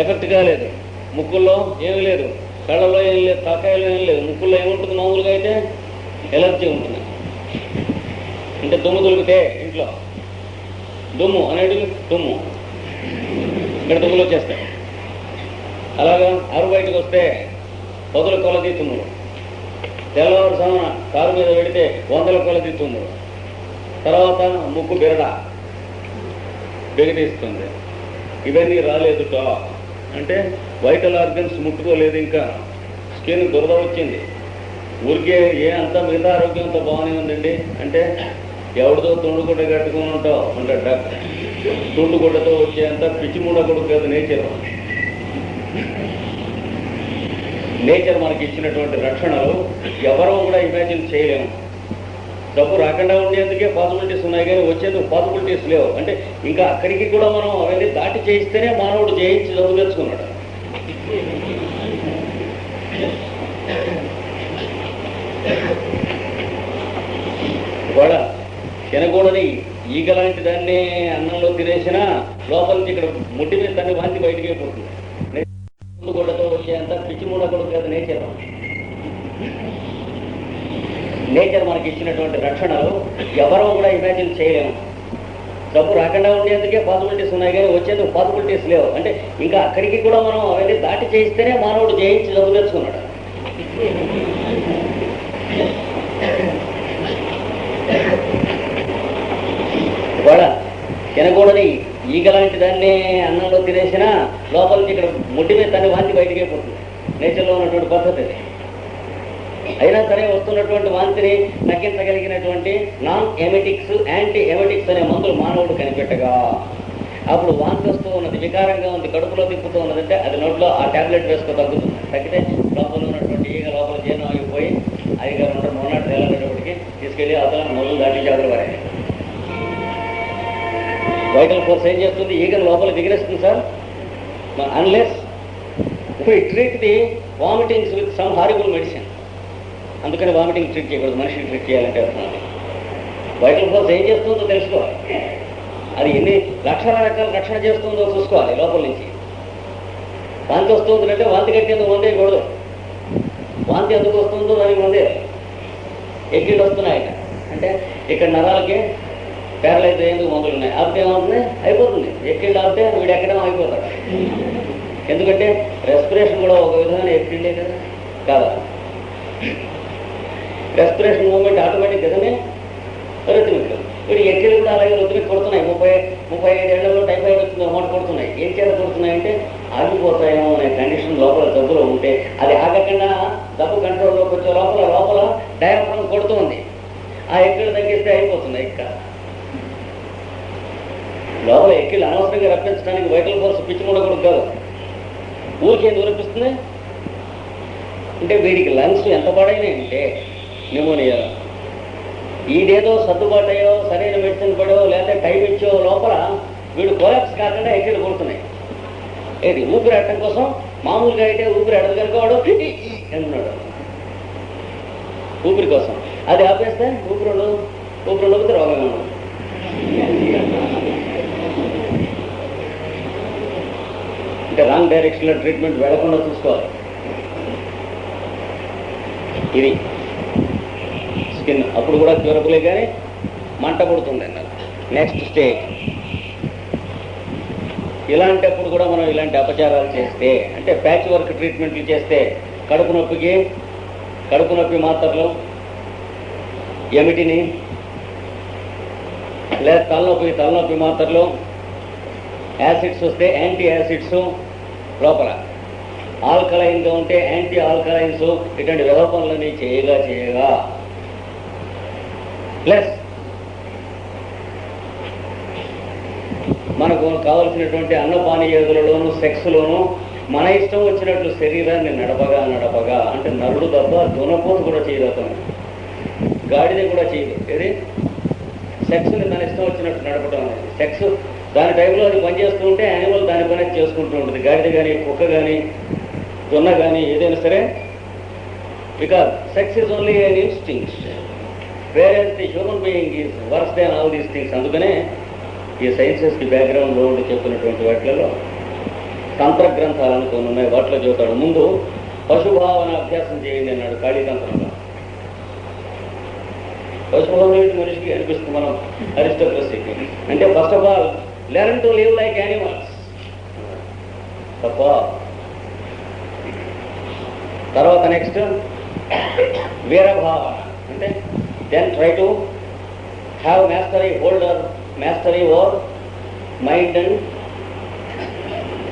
ఎఫెక్ట్ కాలేదు. ముక్కుల్లో ఏమీ లేదు, కళ్ళల్లో ఏం లేదు, తలకాయలో ఏం లేదు. ముక్కుల్లో ఏముంటుంది, మామూలుగా అయితే ఎలర్జీ ఉంటుంది. అంటే దుమ్ము దొరికితే ఇంట్లో దుమ్ము అనేది దుమ్ము ఇక్కడ దుమ్ములు వచ్చేస్తాయి. అలాగా ఆరు బయటకు వస్తే 10 కొలది తుమ్ములు. తెల్లవారుజామున కారు మీద పెడితే 100 కొలది తుమ్ములు. తర్వాత ముక్కు బెగటిస్తుంది. ఇవన్నీ రాలేదుట అంటే వైటల్ ఆర్గన్స్ ముట్టుకోలేదు. ఇంకా స్కిన్ దురద వచ్చింది. ఊరికే అంతా మిగతా ఆరోగ్యం అంతా బాగానే ఉందండి అంటే ఎవరితో తుండుగుడ్డ కట్టుకుని ఉంటావు అంటాడు డాక్టర్. తుండుగుడ్డతో వచ్చేంత పిచ్చిమూడ కొడుకు కాదు నేచర్. నేచర్ మనకి ఇచ్చినటువంటి రక్షణలు ఎవరో కూడా ఇమాజిన్ చేయలేము. డబ్బు రాకుండా ఉండేందుకే పాసిబిలిటీస్ ఉన్నాయి కానీ వచ్చేందుకు పాసిబిలిటీస్ లేవు. అంటే ఇంకా అక్కడికి కూడా మనం అవన్నీ దాటి చేయిస్తేనే మానవుడు జయించి డబ్బు తెచ్చుకున్నాడు. ఇవాళ తినకూడని ఈగలాంటి దాన్ని అన్నంలో తినేసినా లోపల నుంచి ఇక్కడ ముడ్డి మీద దాన్ని వాంతి బయటికి పోతుంది. గుడ్డతో వచ్చేంత పిచ్చిమూడ కొడుకు కాదు నేచర్. నేచర్ మనకి ఇచ్చినటువంటి రక్షణలు ఎవరో కూడా ఇమాజిన్ చేయలేము. డబ్బు రాకుండా ఉండేందుకే పాసిబిలిటీస్ ఉన్నాయి కానీ వచ్చేందుకు పాసిబిలిటీస్ లేవు. అంటే ఇంకా అక్కడికి కూడా మనం అవన్నీ దాటి చేయిస్తేనే మానవుడు జయించి డబ్బు తెచ్చుకున్నాడు. ఇవాళ తినకూడని ఈగలాంటి దాన్ని అన్నంలో తినేసినా లోపల నుంచి ఇక్కడ ముడ్డి మీద దాన్ని వాంతి బయటికే పోతుంది. నేచర్లో ఉన్నటువంటి పద్ధతి అది. అయినా సరే వస్తున్నటువంటి వాంతిని తగ్గించగలిగినటువంటి నాన్ ఎమెటిక్స్, యాంటీ ఎమెటిక్స్ అనే మందులు మానవుడు కనిపెట్టగా అప్పుడు వాంతి వస్తూ ఉన్నది, వికారంగా ఉంది, కడుపులో తిప్పుతూ ఉన్నదంటే అది నోట్లో ఆ టాబ్లెట్ వేసుకో తగ్గుతుంది. తగ్గితే లోపల ఉన్నటువంటి ఈగ లోపల జీర్ణం అయిపోయి అయ్యగారు ఉంటారు మొన్నటి తేలనేటప్పటికి తీసుకెళ్ళి అతను మొదలు దాటి జాగ్రత్త పడాలి. వైటల్ ఫోర్స్ ఏం చేస్తుంది? ఈగను లోపల దిగిరేస్తుంది sir. Unless we treat the vomitings with some horrible medicine. అందుకని వామిటింగ్ ట్రీట్ చేయకూడదు, మనిషిని ట్రీట్ చేయాలంటే అర్థం. వైటల్ ఫోర్స్ ఏం చేస్తుందో తెలుసుకోవాలి. అది ఎన్ని లక్షల రకాల రక్షణ చేస్తుందో చూసుకోవాలి లోపల నుంచి. వాంతి వస్తుందంటే వాంతి కట్టేందుకు మందేయకూడదు. వాంతి ఎందుకు వస్తుందో దానికి మందే. ఎక్కిళ్ళు వస్తున్నాయట అంటే ఇక్కడ నరాలకి ప్యారలైజ్ అయ్యేందుకు మందులు ఉన్నాయి. ఆపితే ఏమవుతుంది? అయిపోతుంది. ఎక్కిళ్ళు ఆపితే వీడు ఎక్కడం అయిపోతాడు. ఎందుకంటే రెస్పిరేషన్ కూడా ఒక విధమైన ఎక్కిళ్ళే కదా కాదా? రెస్పిరేషన్ మూమెంట్ ఆటోమేటిక్ కదనే రుతుమిక్. వీడు ఎక్కిళ్ళు కూడా అలాగే రుతుమిక్ కొడుతున్నాయి. 35 ఏళ్లలో టైఫాయిడ్ వచ్చింది అమౌంట్ కొడుతున్నాయి. ఏం చేత కొడుతున్నాయంటే ఆగిపోతాయేమో అనే కండిషన్ లోపల జబ్బులో ఉంటే అది ఆగకుండా జబ్బు కంట్రోల్లోకి వచ్చే లోపల డయాఫ్రామ్ కొడుతుంది. ఆ ఎక్కిళ్ళు తగ్గిస్తే అయిపోతుంది. ఇక్కడ లోపల ఎక్కిళ్ళు అనవసరంగా రప్పించడానికి వైటల్ ఫోర్స్ పిచ్చి మూడకూడదు కాదు. ఊరికి ఎందుకు రప్పిస్తుంది అంటే వీడికి లంగ్స్ ఎంత పడైనాయి అంటే న్యూమోనియా, ఈడేదో సర్దుబాటు అయ్యో సరైన మెడిసిన్ పడో లేకపోతే టైం ఇచ్చో లోపల వీడు కొలాప్స్ కాకుండా ఎక్కిళ్ళు కొడుతున్నాయి. ఏది ఊపిరి ఆడటం కోసం. మామూలుగా అయితే ఊపిరి ఆడదు కనుక వాడు అంటున్నాడు ఊపిరి కోసం. అది ఆపేస్తే ఊపిరి ఉండకపోతే రోగం ఉండదు. అంటే రాంగ్ డైరెక్షన్లో ట్రీట్మెంట్ వెళ్లకుండా చూసుకోవాలి. ఇది స్కిన్ అప్పుడు కూడా క్యూరబులే కానీ మంట పుడుతుంది అన్నారు. నెక్స్ట్ స్టేజ్ ఇలాంటప్పుడు కూడా మనం ఇలాంటి అపచారాలు చేస్తే అంటే ప్యాచ్ వర్క్ ట్రీట్మెంట్లు చేస్తే కడుపు నొప్పి మాత్రలు, ఎమిటిని లేదా తలనొప్పి మాత్రలు, యాసిడ్స్ వస్తే యాంటీ యాసిడ్స్, లోపల ఆల్కలైన్గా ఉంటే యాంటీ ఆల్కలైన్స్, ఇటువంటి వ్యవపనులని చేయగా ప్లస్ మనకు కావలసినటువంటి అన్నపానీయాదులలోను సెక్స్లోను మన ఇష్టం వచ్చినట్లు శరీరాన్ని నడపగా అంటే నరుడు తప్ప దునపోతు కూడా చేయదు, అతను గాడిద కూడా చేయదు. ఏది సెక్స్ని తన ఇష్టం వచ్చినట్టు నడపడం అనేది. సెక్స్ దాని టైంలో అది పనిచేస్తూ ఉంటే యానిమల్ దాని పని చేసుకుంటూ ఉంటుంది. గాడిద కానీ కుక్క కానీ దున్న కానీ ఏదైనా సరే. Because sex is only an instinct where the human being is worse than all these things. అందుకనే ఈ సైన్సెస్కి బ్యాక్గ్రౌండ్లో ఉండి చెప్పినటువంటి వాటిలలో తంత్ర గ్రంథాలను కొన్ని ఉన్నాయి. వాటిలో చెబుతాడు ముందు పశుభావన అభ్యాసం చేయండి అన్నాడు కాళీతంత్రంలో. పశుభావన మనిషికి అనిపిస్తుంది మనం అరిస్టోక్రసీకి. అంటే first of all learn to live like animals తప్ప. తర్వాత నెక్స్ట్ వీరభావన అంటే then try to have mastery over mind and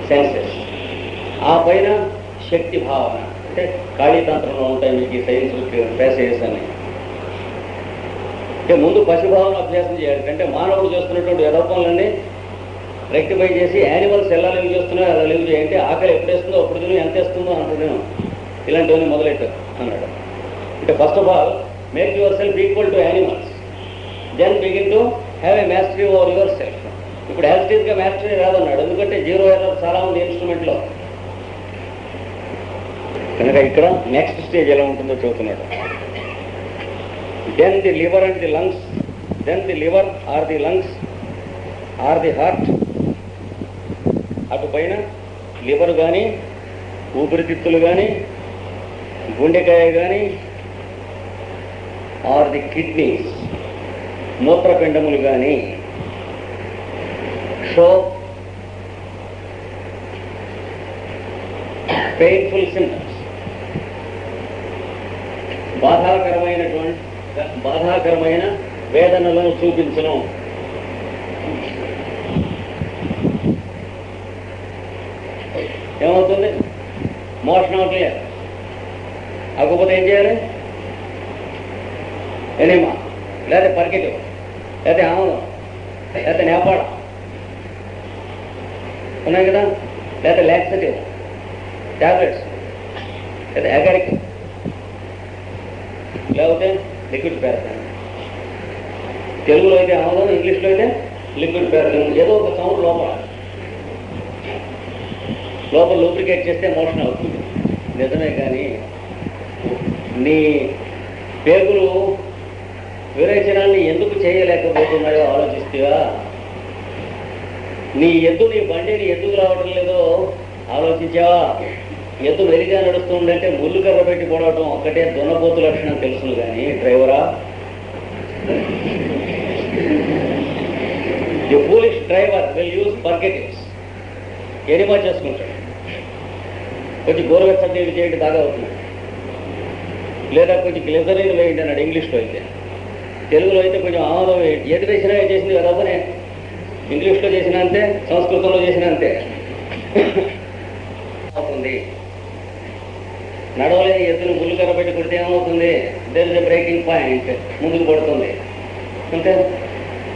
senses. ఆ పైన శక్తి భావన అంటే కాళీతంత్రంలో ఉంటాయి మీకు ఈ సైన్స్ ప్యాసేజెస్ అని. అంటే ముందు పశుభావన అభ్యాసం చేయాలి. అంటే మానవుడు చేస్తున్నటువంటి యథోపనులన్నీ రెక్టిఫై చేసి యానిమల్స్ ఎలా లివ్ చేస్తున్నాయో అలా లివ్ చేయంటే ఆకలి ఎప్పుడు వేస్తుందో అప్పుడు తిను, ఎంత వేస్తుందో అంత తిను, ఇలాంటివన్నీ మొదలెట్టారు అన్నాడు. అంటే first of all make yourself equal to animals, then begin to have a mastery over yourself. ఇప్పుడు యాజిటీస్గా మాస్టరీ రాదన్నాడు, ఎందుకంటే జీరో ఎర్రర్ చాలా ఉంది ఇన్స్ట్రుమెంట్లో. కనుక ఇక్కడ నెక్స్ట్ స్టేజ్ ఎలా ఉంటుందో చెబుతున్నాడు. Then the liver and the lungs, then the liver or the lungs or the heart. అటు పైన లివర్ కానీ ఊపిరితిత్తులు కానీ గుండెకాయ కానీ ఆర్ ది కిడ్నీస్ మూత్రపిండములు కానీ షో పెయిన్ఫుల్ సింటమ్స్, బాధాకరమైన వేదనలను చూపించను. ఏమవుతుంది? మోషన్ అవట్లేదు. కాకపోతే ఏం చేయాలి? ఎనిమా, లేకపోతే పరిగెత్తి, లేకపోతే ఆమదం, లేకపోతే నేపాళ ఉన్నాయి కదా, లేకపోతే లాక్సేటివ్ టాబ్లెట్స్, లేదా అగారిక్, లేకపోతే లిక్విడ్ పారాసిటమాల్. తెలుగులో అయితే ఆమదం, ఇంగ్లీష్లో అయితే లిక్విడ్ పారాసిటమాల్. ఏదో ఒక సౌండ్ లోపల లూబ్రికేట్ చేస్తే మోషన్ అవుతుంది. నిజమే, కానీ నీ పేగులు విరేచనాన్ని ఎందుకు చేయలేకపోతున్నాయో ఆలోచిస్తేవా? నీ బండిని ఎందుకు రావడం లేదో ఆలోచించావా? ఎద్దు వెలిగా నడుస్తుందంటే ముళ్ళు కర్ర పెట్టి పోవడం ఒక్కటే దున్నపోతు లక్షణం తెలుసును, కానీ డ్రైవరా, the foolish driver will use purgatives. Enema చేసుకుంటాడు, కొంచెం గోరువెచ్చని నీళ్ళు చేయండి దాగా అవుతుంది, లేదా కొంచెం గ్లిజరిన్ వేయండి అన్నాడు ఇంగ్లీష్లో అయితే. తెలుగులో అయితే కొంచెం ఆమదం వేయండి. ఏది వేసినా చేసింది కదా అవ్వనే. ఇంగ్లీష్లో చేసిన అంతే, సంస్కృతంలో చేసిన అంతే అవుతుంది. నడవలేని ఎద్దును గుల్లుకర్ర పెట్టి కొడితే ఏమవుతుంది? There is a breaking point, ముందుకు పడుతుంది. అంటే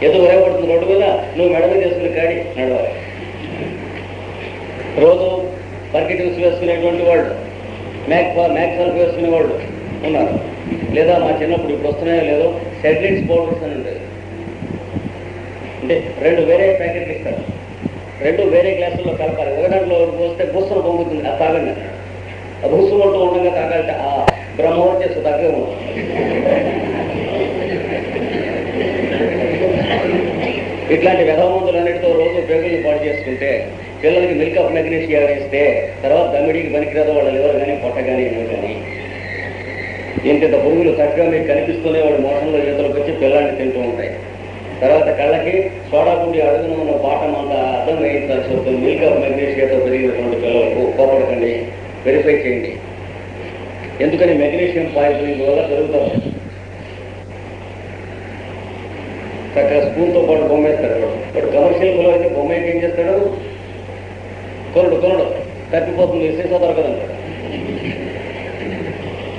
ఎద్దు ఒరే పడుతుంది రోడ్డు మీద, నువ్వు మెడలు చేసుకుని కాడి నడవాలి. రోజు పర్కిటివ్స్ వేసుకునేటువంటి వాళ్ళు, మ్యాక్సాల్ఫ్ వేసుకునే వాళ్ళు ఉన్నారు. లేదా మా చిన్నప్పుడు ఇప్పుడు వస్తున్నాయో లేదో సెడ్లిట్స్ పౌడర్స్ అని ఉండేది. అంటే 2 వేరే ప్యాకెట్లు ఇస్తారు, 2 వేరే గ్లాసుల్లో కలపాలి. ఒక దాంట్లో పోస్తే బుస్సును పొంగుతుంది, అది తాగండి అన్నాడు. ఆ బుస్సు మొట్టు ఉండగా తాగాలంటే ఆ బ్రహ్మోర్ చేస్తూ తగ్గ ఇట్లాంటి వ్యధమందులు అన్నిటితో రోజు పేగుల్ని పాడు చేసుకుంటే, పిల్లలకి మిల్క్ ఆఫ్ మెగ్నీషియా వేస్తే తర్వాత దమ్మిడికి పనికిరాదు వాళ్ళ లివర్ కానీ పొట్ట కానీ ఏమో కానీ. ఇంత పురుగులు చక్కగా మీకు కనిపిస్తూనే వాడు మోసంలో చేతులకు వచ్చి పిల్లల్ని తింటూ ఉంటాయి. తర్వాత కళ్ళకి సోడా గుండి అడుగున ఉన్న బాటం అంతా అర్థం వేయించాల్సి వస్తుంది. మిల్క్ ఆఫ్ మెగ్నీషియాతో పెరిగినటువంటి పిల్లలకు కోపడకండి, వెరిఫై చేయండి. ఎందుకని మెగ్నీషియం పాయిజనింగ్ వల్ల పెరుగుతారు. చక్కగా స్పూన్తో పాటు బొమ్మేస్తాడు వాడు. కమర్షియల్లో అయితే బొమ్మ ఏం చేస్తాడు? కొనడు తప్పిపోతుంది, సీసా దొరకదంటాడు.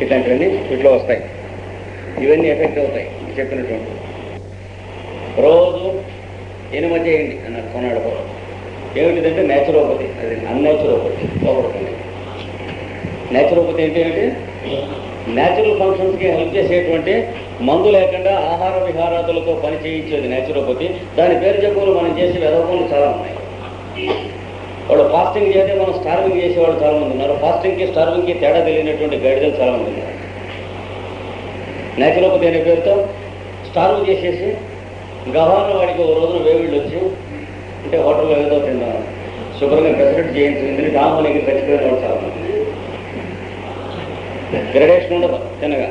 ఇట్లాంటివన్నీ వీటిలో వస్తాయి. ఇవన్నీ ఎఫెక్ట్ అవుతాయి చెప్పినటువంటి. రోజు ఎనిమ చేయండి అన్నాడు కొన్నాడు. ఏమిటిదంటే నేచురోపతి, అది అన్నేచురోపతి. పోగొడుతుంది. నేచురోపతి ఏంటి? న్యాచురల్ ఫంక్షన్స్కి హెల్ప్ చేసేటువంటి మందు లేకుండా ఆహార విహారాదులతో పని చేయించేది నేచురోపతి. దాని పేరు చెప్పులు మనం చేసే వ్యవహారాలు చాలా ఉన్నాయి. వాడు ఫాస్టింగ్ చేస్తే మనం స్టార్వింగ్ చేసేవాళ్ళు చాలా మంది ఉన్నారు. ఫాస్టింగ్కి స్టార్వింగ్కి తేడా తెలియనటువంటి గైడ్లు చాలా మంది ఉన్నారు. నేచురోపతి అనే పేరుతో స్టార్వ్ చేసేసి గవాన వాడికి ఒక రోజున వేవిళ్ళు వచ్చి, అంటే హోటల్లో ఏదో తిన్నాను శుభ్రంగా ఫెసిలిటీ చేయించింది డామోనికి చచ్చిపోయిన వాళ్ళు చాలా మంది. గ్రడేషన్ ఉండదు చిన్నగా.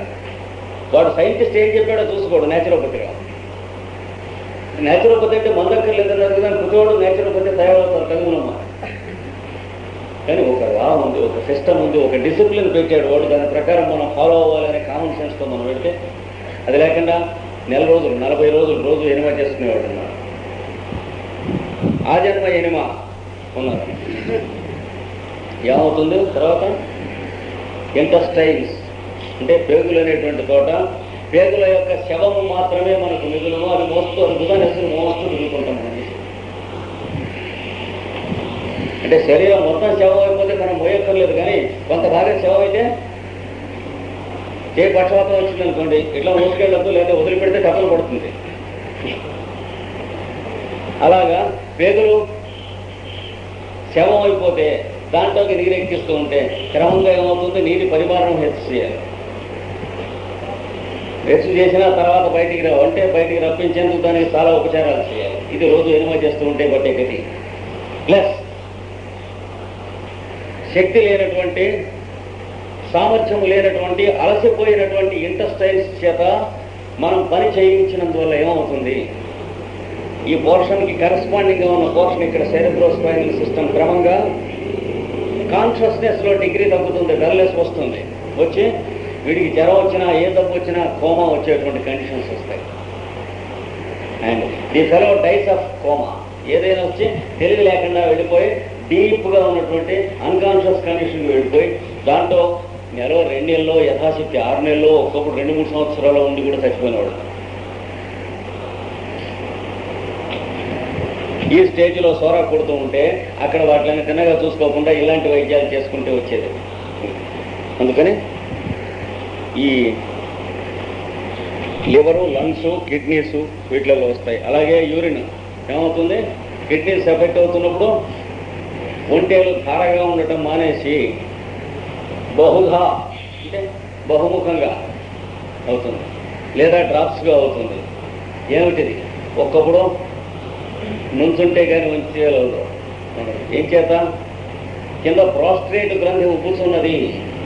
వాడు సైంటిస్ట్ ఏం చెప్పాడో చూసుకోడు నేచురోపతిగా. నేచురోపతి అంటే మందక్కర్లేదని అడుగుదాన్ని కుతోడు నేచురోపతి తయారవుతారు కలుగునమ్మా. కానీ ఒక లా ఉంది, ఒక సిస్టమ్ ఉంది, ఒక డిసిప్లిన్ పెట్టాడు వాడు. దాని ప్రకారం మనం ఫాలో అవ్వాలనే కామన్ సెన్స్తో మనం పెడితే, అది లేకుండా 40 రోజులు 40 రోజులు రోజు ఎనిమ చేసుకునేవాడు ఉన్నారు. ఆ జన్మ ఎనిమ ఉన్నారు. ఏమవుతుంది తర్వాత? ఇంటెస్టైన్స్ అంటే పేగులు అనేటువంటి చోట పేగుల యొక్క శవము మాత్రమే మనకు మిగులును. అది మోస్తూ అరుగుగా మోస్తూ తిరుగుతుంటాం. అంటే శరీరం మొత్తం శవం అయిపోతే మనం మోయక్కర్లేదు, కానీ కొంత భాగం శవం అయితే ఏ పక్షవాతం వచ్చిందనుకోండి ఇట్లా మోసుకెళ్ళద్దు, లేదా వదిలిపెడితే కథలు పడుతుంది. అలాగా పేగులు శవం అయిపోతే దాంట్లోకి నీరు ఎక్కిస్తూ ఉంటే క్రమంగా ఏమవుతుంది? నీటి పరిమాణం హెచ్చు చేయాలి. హెచ్చు చేసిన తర్వాత బయటికి రప్పించేందుకు దానికి చాలా ఉపచారాలు చేయాలి. ఇది రోజు ఎనిమ చేస్తూ ఉంటే పట్టే గతి. ప్లస్ శక్తి లేనటువంటి, సామర్థ్యం లేనటువంటి, అలసిపోయినటువంటి ఇంటెస్టైన్స్ చేత మనం పని చేయించినందువల్ల ఏమవుతుంది? ఈ పోర్షన్కి కరెస్పాండింగ్గా ఉన్న పోర్షన్ ఇక్కడ సెరెబ్రోస్పైనల్ సిస్టమ్ క్రమంగా కాన్షియస్నెస్లో డిగ్రీ తగ్గుతుంది, డల్నెస్ వస్తుంది. వచ్చి వీడికి జ్వరం వచ్చినా, ఏ దెబ్బ వచ్చినా కోమా వచ్చేటువంటి కండిషన్స్ వస్తాయి. And the fellow dies of coma. ఏదైనా వచ్చి తెలివి లేకుండా వెళ్ళిపోయి డీప్గా ఉన్నటువంటి అన్కాన్షియస్ కండిషన్కి వెళ్ళిపోయి దాంట్లో నెలలో 2 నెలల్లో యథాశక్తి 6 నెలల్లో ఒక్కొక్కడు 2-3 సంవత్సరాలు ఉండి కూడా చచ్చిపోయినవాడు. ఈ స్టేజ్లో సోరా కొడుతూ ఉంటే అక్కడ వాటిని తిన్నగా చూసుకోకుండా ఇలాంటి వైద్యాలు చేసుకుంటూ వచ్చేది. అందుకని ఈ లివరు, లంగ్స్, కిడ్నీస్ వీటిలలో వస్తాయి. అలాగే యూరిన్ ఏమవుతుంది, కిడ్నీస్ ఎఫెక్ట్ అవుతున్నప్పుడు ఒంటేలు ధారగా ఉండటం మానేసి బహుధా అంటే బహుముఖంగా అవుతుంది, లేదా డ్రాప్స్గా అవుతుంది. ఏమిటిది? ఒక్కప్పుడు నుంచుంటే కానీ వంచేయలేదు. ఏం చేత? కింద ప్రాస్ట్రేట్ గ్రంథి ఉబ్బుతున్నది.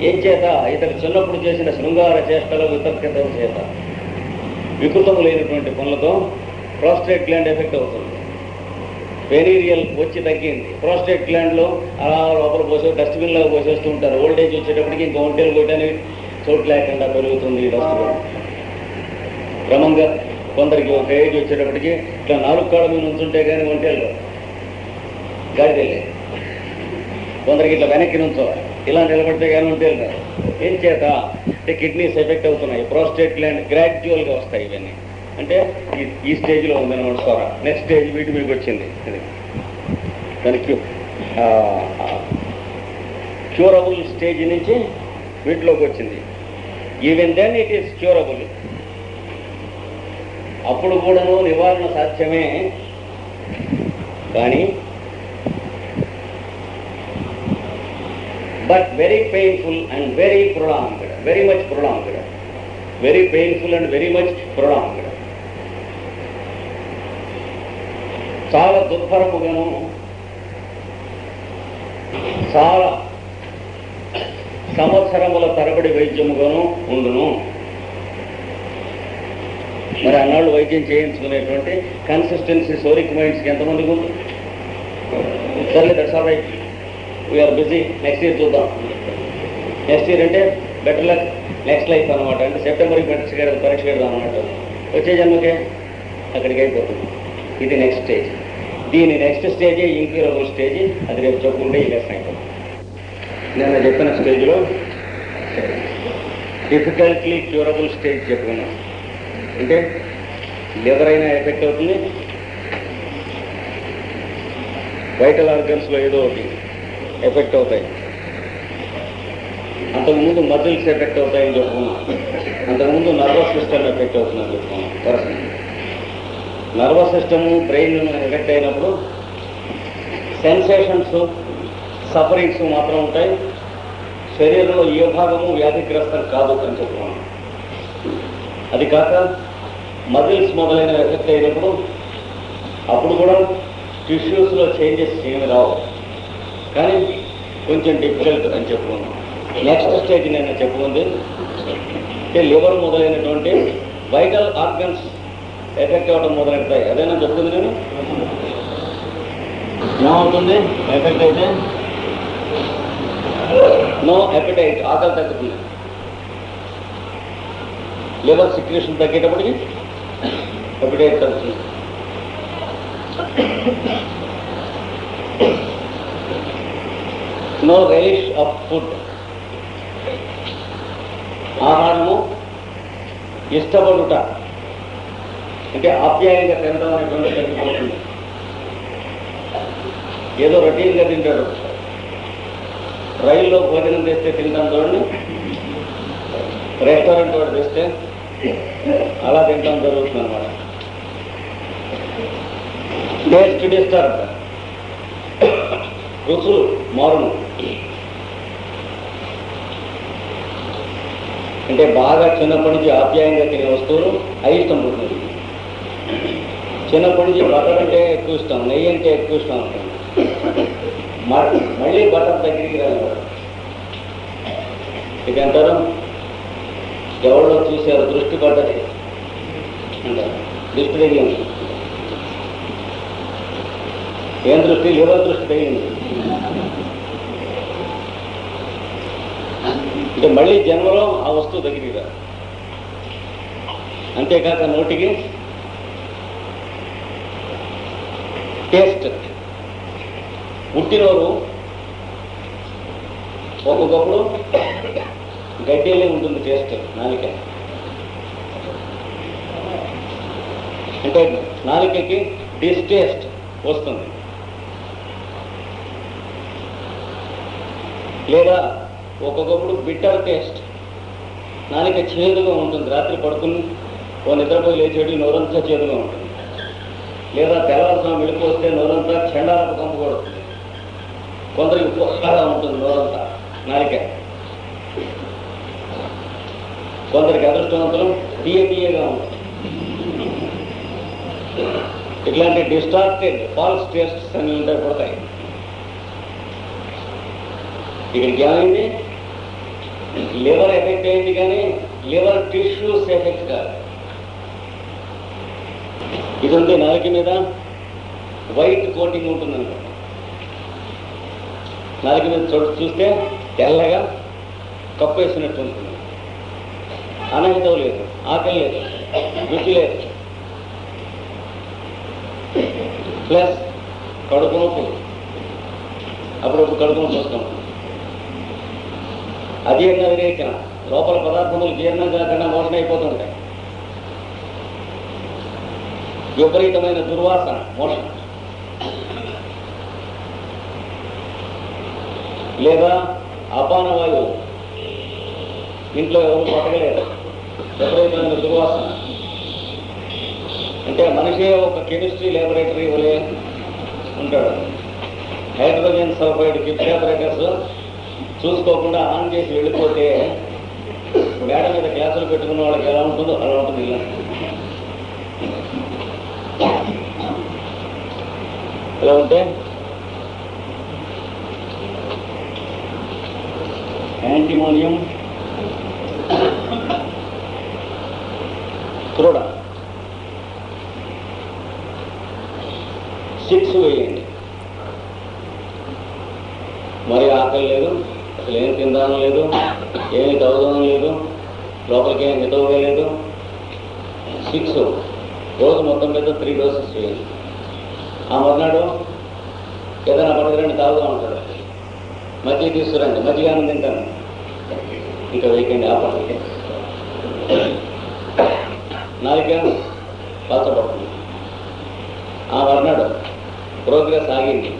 ఏం చేత? ఇతడు చిన్నప్పుడు చేసిన శృంగార చేష్టల వితర్కత చేత, వికృతము లేనటువంటి పనులతో ప్రాస్ట్రేట్ గ్లాండ్ ఎఫెక్ట్ అవుతుంది. వెనీరియల్ వచ్చి తగ్గింది. ప్రాస్టేట్ గ్లాండ్లో అలా లోపల పోసే డస్ట్బిన్లో పోసేస్తూ ఉంటారు. ఓల్డేజ్ వచ్చేటప్పటికి ఇంకా ఒంటేలు కొట్టడానికి చోటు లేకుండా పెరుగుతుంది ఈ డస్ట్బిన్. క్రమంగా కొందరికి ఒక ఏజ్ వచ్చేటప్పటికి ఇట్లా 4 కాళ్ళ మీద నుంచుంటే కానీ ఒంటేలు గాడిదెళ్ళే, కొందరికి ఇట్లా వెనక్కి నుంచో ఇలా నిలబడితే కానీ ఒంటేలు కాదు. ఏం చేత? అంటే కిడ్నీస్ ఎఫెక్ట్ అవుతున్నాయి. ప్రాస్టేట్ గ్లాండ్ గ్రాడ్యువల్గా వస్తాయి. ఇవన్నీ అంటే ఈ స్టేజ్లో ఉందన్నమాట సోరా. నెక్స్ట్ స్టేజ్ వీటి మీకు వచ్చింది. దానికి క్యూరబుల్ స్టేజ్ నుంచి వీటిలోకి వచ్చింది. Even then it is curable. అప్పుడు కూడాను నివారణ సాధ్యమే, కానీ but very painful and very prolonged, very much prolonged, very painful and very much prolonged. చాలా దుర్భరముగాను, చాలా సంవత్సరముల తరబడి వైద్యముగాను ఉండును. మరి అన్నాళ్ళు వైద్యం చేయించుకునేటువంటి కన్సిస్టెన్సీ సోరిక్ మైండ్స్కి ఎంతమందికి ఉంది? సర్లే, that's all right, we're busy, next year చూద్దాం. నెక్స్ట్ ఇయర్ అంటే బెటర్ లక్, నెక్స్ట్ లైఫ్ అనమాట. అంటే సెప్టెంబర్కి పరీక్ష పెడదాం అనమాట. వచ్చే జన్మకే అక్కడికి అయిపోతుంది. ఇది నెక్స్ట్ స్టేజ్. దీని నెక్స్ట్ స్టేజే ఇంక్యూరబుల్ స్టేజ్. అది రేపు చెప్పుకుంటే ఈ లెసన్ అయిపోతుంది. నేను చెప్పిన స్టేజ్లో డిఫికల్ట్లీ క్యూరబుల్ స్టేజ్ చెప్పుకున్నాను. అంటే లివర్ అయినా ఎఫెక్ట్ అవుతుంది, వైటల్ ఆర్గన్స్లో ఏదో ఒకటి ఎఫెక్ట్ అవుతాయి. అంతకుముందు మజిల్స్ ఎఫెక్ట్ అవుతాయని చెప్పుకున్నాం. అంతకుముందు నర్వస్ సిస్టమ్ ఎఫెక్ట్ అవుతుందని చెప్పుకున్నాం. Correct. Nervous system brain effect అయినప్పుడు సెన్సేషన్స్, సఫరింగ్స్ మాత్రం ఉంటాయి. శరీరంలో ఏ భాగము వ్యాధిగ్రస్తం కాదు అని చెప్పుకున్నాం. అది కాక మజిల్స్ మొదలైన ఎఫెక్ట్ అయినప్పుడు అప్పుడు కూడా టిష్యూస్లో చేంజెస్ ఏమి రావు, కానీ కొంచెం డిఫికల్ట్ అని చెప్పుకున్నాం. నెక్స్ట్ స్టేజ్ నేను చెప్పుకుంది అంటే లివర్ మొదలైనటువంటి వైటల్ ఆర్గన్స్ ఎఫెక్ట్ అవ్వడం మొదలెడతాయి. అదేనా చెప్తుంది నేను. ఏమవుతుంది ఎఫెక్ట్ అయితే? నో అపెటైట్, ఆకలి తగ్గుతుంది. లివర్ సిక్రేషన్ తగ్గేటప్పటికి అపెటైట్ తగ్గుతుంది. నో రిలీష్ ఆఫ్ ఫుడ్, ఆహారము ఇష్టపడుట అంటే ఆప్యాయంగా తినడం అనేటువంటి తగ్గిపోతుంది. ఏదో రొటీన్గా తింటాడు. రైల్లో భోజనం తెస్తే తింటాం చూడండి, రెస్టారెంట్ వాడు తెస్తే అలా తింటాం జరుగుతుంది అన్నమాట. టేస్ట్ డిస్టర్బ్, రుచులు మారును. అంటే బాగా చిన్నప్పటి నుంచి ఆప్యాయంగా తినే వస్తువులు అయిష్టం పుడుతుంది. చిన్నప్పటి నుంచి బటర్ అంటే ఎక్కువ ఇష్టం, నెయ్యి అంటే ఎక్కువ ఇష్టం ఉంటుంది. మళ్ళీ బటర్ దగ్గరికి రాదు. ఇక అంటారు ఎవరో చూశారు దృష్టి పడ్డది అంటారు. దృష్టి తగిలింది. ఏం దృష్టి? లివర్ దృష్టి తగిలింది. అంటే మళ్ళీ జన్మలో ఆ వస్తువు దగ్గరికి రాదు. అంతేకాక నోటికి టేస్ట్, పుట్టినోరు ఒక్కొక్కప్పుడు గడ్డేలే ఉంటుంది టేస్ట్ నాలిక. అంటే నాలికకి డిస్టేస్ట్ వస్తుంది. లేదా ఒక్కొక్కప్పుడు బిట్టర్ టేస్ట్, నాలిక చేదుగా ఉంటుంది. రాత్రి పడుకుని ఓ నిద్రపోయి లేచేటి నోరంతా చేదుగా ఉంటుంది. లేదా తెల్లవారుసం మెలుపు వస్తే నోరంతా చెండాలకు కంపు కొడుతుంది. కొందరికి పొక్కగా ఉంటుంది నోరంతా నాలిక. కొందరికి అదృష్టవంతులు తీయగా ఉంటుంది. ఇట్లాంటి డిస్టార్టెడ్ ఫాల్స్ టేస్ట్స్ అన్ని ఉంటాయి, పడతాయి. ఇక్కడికి ఏమైంది? లివర్ ఎఫెక్ట్ అయింది, కానీ లివర్ టిష్యూస్ ఎఫెక్ట్ కాదు. ఇది ఉంది నాలుక మీద వైట్ కోటింగ్ ఉంటుందన్నమాట. నాలుక మీద చూస్తే తెల్లగా కప్పు వేసినట్టు ఉంటుంది. అనంతం లేదు, ఆకలి లేదు, రుచి లేదు, ప్లస్ కడుపు నొప్పి, అప్పుడప్పుడు కడుపు నొప్పి వస్తాం. అజీర్ణ విరేచన, లోపల పదార్థములు జీర్ణం కాకుండా మోషన్ అయిపోతుంటాయి. విపరీతమైన దుర్వాసన, మోషన్. లేదా అపాన వాయువు, ఇంట్లో ఎవరు పట్టగలేరు, విపరీతమైన దుర్వాసన. అంటే మనిషే ఒక కెమిస్ట్రీ ల్యాబొరేటరీ వలె ఉంటాడు. హైడ్రోజన్ సల్ఫైడ్ కిప్సాపరేటర్స్ చూసుకోకుండా ఆన్ చేసి వెళ్ళిపోతే మేడ మీద గ్లాసులు పెట్టుకున్న వాళ్ళకి ఎలా ఉంటుందో అలా ఉంటుంది. ఇలా ఎలా ఉంటే యాంటిమోనియం క్రూడ 6 వేయండి. మరి ఆకలి లేదు, అసలు ఏం తిందానం లేదు, ఏమి తవ్వుదానం లేదు, లోపలికి ఏం నితవగా లేదు. 6 రోజు మొత్తం మీద 3 డోసెస్ చేయండి. ఆ మర్నాడు ఏదైనా పట్టుకురండి, తాగుదా ఉంటాడు. మజ్జిగ తీసుకురండి, మజ్జిగానం తింటాను, ఇంకా వేయకండి. ఆ పట్టుకి నాలుక పలచబడుతుంది. ఆ మర్నాడు ప్రోగ్రెస్ ఆగింది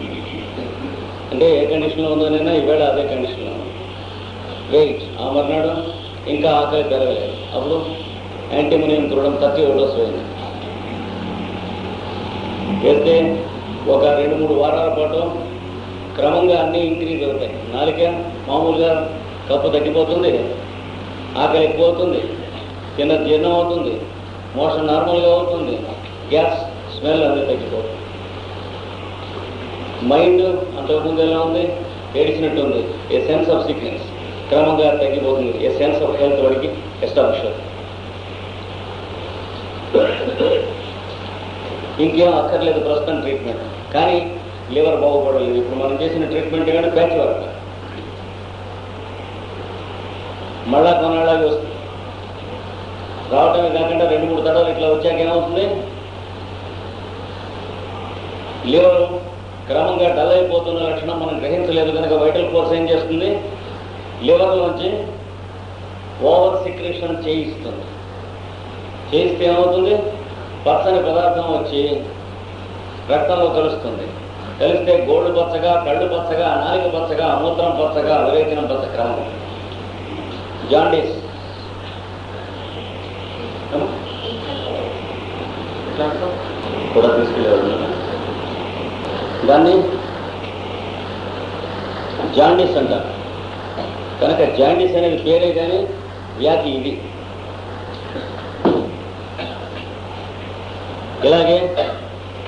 అంటే ఏ కండిషన్లో ఉందోనైనా ఈవేళ అదే కండిషన్లో ఉంది. వెయిట్. ఆ మర్నాడు ఇంకా ఆకలి పెరగలేదు. అప్పుడు యాంటీమోనియం క్రూడం 30 డోస్ వేయండి. వేస్తే ఒక 2-3 వారాల పాటు క్రమంగా అన్నీ ఇంక్రీజ్ అవుతాయి. నాలుక మామూలుగా కప్పు తగ్గిపోతుంది, ఆకలి ఎక్కువ అవుతుంది, తిన్న జీర్ణం అవుతుంది, మోషన్ నార్మల్గా అవుతుంది, గ్యాస్ స్మెల్ అనేది తగ్గిపోతుంది. మైండ్ అంతకుముందు ఎలా ఉంది? ఏడిచినట్టు ఉంది. ఏ సెన్స్ ఆఫ్ సిక్నెస్ క్రమంగా తగ్గిపోతుంది. ఏ సెన్స్ ఆఫ్ హెల్త్ వాడికి ఎస్టాబ్లిష్ అవుతుంది. ఇంకేం అక్కర్లేదు ప్రస్తుతం ట్రీట్మెంట్. కానీ లివర్ బాగుపడలేదు. ఇప్పుడు మనం చేసిన ట్రీట్మెంట్ కానీ ప్యాచ్ వర్క్, మళ్ళా కొన్నాళ్ళకి వస్తుంది. రావటమే కాకుండా 2-3 తడవలు ఇట్లా వచ్చాక ఏమవుతుంది? లివర్ క్రమంగా డల్ అయిపోతున్న లక్షణం మనం గ్రహించలేదు కనుక వైటల్ ఫోర్స్ ఏం చేస్తుంది? లివర్లోంచి ఓవర్ సిక్రేషన్ చేయిస్తుంది. చేయిస్తే ఏమవుతుంది? పచ్చని పదార్థం వచ్చి రక్తంలో కలుస్తుంది. కలిస్తే గోళ్ళు పచ్చగా, కళ్ళు పచ్చగా, నాలుక పచ్చగా, మూత్రం పచ్చగా, విరేచనం పచ్చ క్రమం. జాండీస్ కూడా తీసుకెళ్ళేవాళ్ళు. దాన్ని జాండీస్ అంటారు. కనుక జాండీస్ అనేది పేరే కానీ వ్యాధి ఇది. ఇలాగే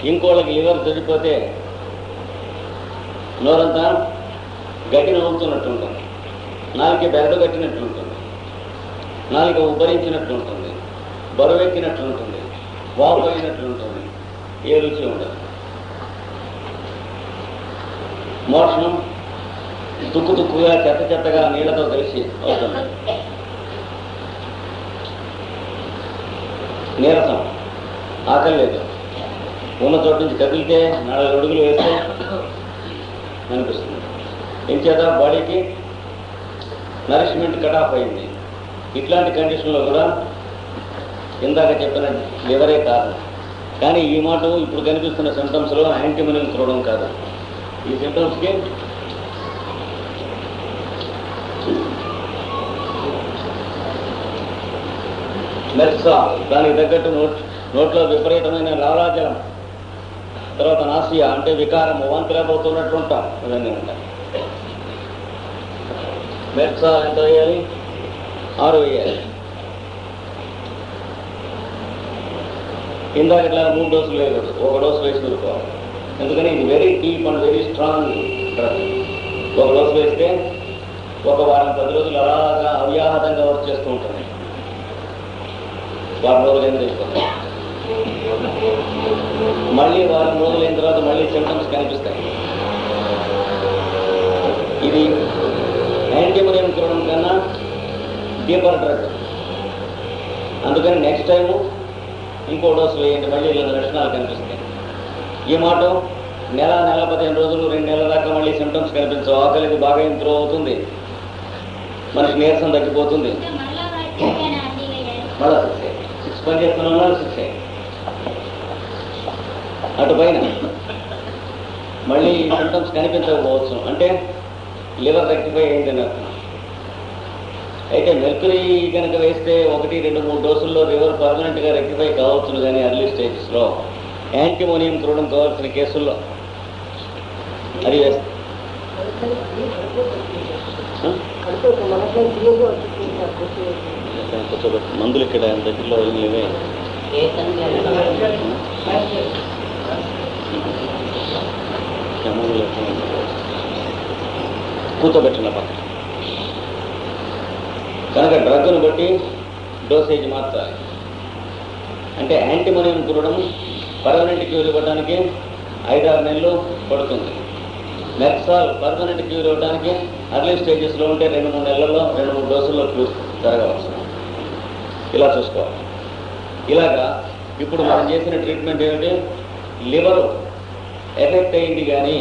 ఇంకోళ్ళకి లివర్ చెడిపోతే నోరంతా గట్టి నవ్వుతున్నట్టు ఉంటుంది, నాలుక బెరడు కట్టినట్టు ఉంటుంది, నాలుక ఉబ్బరించినట్టు ఉంటుంది, బరువెక్కినట్లు ఉంటుంది, వాపోయినట్లు ఉంటుంది, ఏ రుచి ఉండదు. మోషణం తుక్కుగా చెత్తగా నీళ్లతో కలిసి అవుతుంది. నీరసం, ఆకలి లేదు, ఉన్న చోటు నుంచి కదిలితే 4 అడుగులు వేస్తే అనిపిస్తుంది. ఇంచేత బాడీకి నరిష్మెంట్ కట్ ఆఫ్ అయింది. ఇట్లాంటి కండిషన్లో కూడా ఇందాక చెప్పిన లివరే కారణం. కానీ ఈ మాట ఇప్పుడు కనిపిస్తున్న సిమ్టమ్స్లో యాంటీమోనియం క్లోరైడ్ కాదు. ఈ సిమ్టమ్స్కి మెర్సాల్, దానికి తగ్గట్టు నోట్లో విపరీతమైన లాలాజలం, తర్వాత నాసియా అంటే వికారము, వాంతిరాబోతున్నట్టు ఉంటాం, ఇవన్నీ ఉంటాయి. మెర్సాల్ ఎంత వేయాలి? 6 వేయాలి. ఇందాక ఇట్లా 3 డోసులు వేయకూడదు, 1 డోసు వేసి దొరుకోవాలి. ఎందుకని ఇది very deep and very strong drug. 1 dose వేస్తే 1 వారం 10 రోజులు అలాగా అవ్యాహతంగా వర్క్ చేస్తూ ఉంటుంది. వారం రోజులైన తీసుకోండి, మళ్ళీ వారం రోజులైన తర్వాత మళ్ళీ సిమ్టమ్స్ కనిపిస్తాయి. ఇది యాంటీమోనియం క్లోరైడ్ కన్నా డీపర్ డ్రగ్. అందుకని నెక్స్ట్ టైము ఇంకో డోసు వేయండి, మళ్ళీ ఇలా లక్షణాలు కనిపిస్తాయి. ఈ మాట నెల 15 రోజులు 2 నెలల దాకా మళ్ళీ సిమ్టమ్స్ కనిపించవు. ఆకలికి బాగా ఇంప్రూవ్ అవుతుంది, మనకి నీరసం తగ్గిపోతుంది. మళ్ళీ 6 పని చేస్తున్నాం, 6 అటు పైన మళ్ళీ సిమ్టమ్స్ కనిపించకపోవచ్చు, అంటే లివర్ రెక్టిఫై అయిందని అర్థం. అయితే మెర్క్యూరీ కనుక వేస్తే 1, 2, 3 డోసుల్లో లివర్ పర్మనెంట్గా రెక్టిఫై కావచ్చును, కానీ ఎర్లీ స్టేజెస్లో యాంటీమోనియం క్లోరైడ్ కావాల్సిన కేసుల్లో అది వేస్తే కూర్చోబెట్టి మందులు ఇక్కడ దగ్గరలో లేవే. కూర్చోబెట్టిన పక్కన కనుక డ్రగ్ను బట్టి డోసేజ్ మార్చాలి. అంటే యాంటీమోనియం క్లోరైడ్ పర్మనెంట్ క్యూర్ ఇవ్వడానికి 5-6 నెలలు పడుతుంది. మెర్సాల్ పర్మనెంట్ క్యూర్ ఇవ్వడానికి అర్లీ స్టేజెస్లో ఉంటే 2-3 నెలల్లో 2-3 డోసుల్లో క్యూర్ జరగవచ్చు. ఇలా చూసుకోవాలి. ఇలాగా ఇప్పుడు మనం చేసిన ట్రీట్మెంట్ ఏమిటి? లివర్ ఎఫెక్ట్ అయింది, కానీ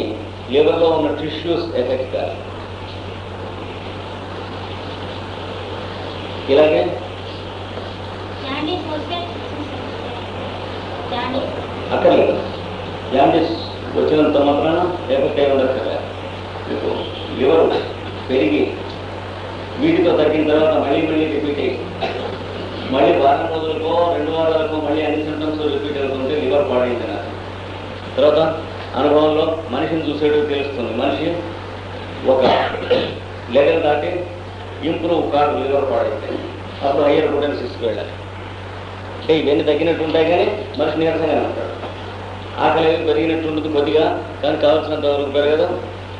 లివర్లో ఉన్న టిష్యూస్ ఎఫెక్ట్ కాదు. ఇలాగే అక్కర్లేదు, జాండీస్ వచ్చినంత మాత్రాన ఎఫెక్ట్ అయి ఉండక్కర్లేదు. మీకు లివర్ పెరిగి వీటితో తగ్గిన తర్వాత మళ్ళీ రిపీట్ అయ్యి మళ్ళీ వారం రోజులకో 2 వారాలకో మళ్ళీ అన్ని సిమ్టమ్స్ రిపీట్ అవుతుంటే లివర్ పాడైంది నాకు. తర్వాత అనుభవంలో మనిషిని చూసేటప్పుడు తెలుస్తుంది, మనిషి ఒక లెవెల్ దాటి ఇంప్రూవ్ కాదు, లివర్ పాడైతే అప్పుడు హయ్యర్ పొటెన్సీస్కి వెళ్ళాలి. అంటే ఇవన్నీ తగ్గినట్టు ఉంటాయి, కానీ మనిషి నీరసంగానే ఉంటాడు. ఆకలి పెరిగినట్టు ఉంటుంది కొద్దిగా, కానీ కావాల్సినంత వరకు పెరగదు.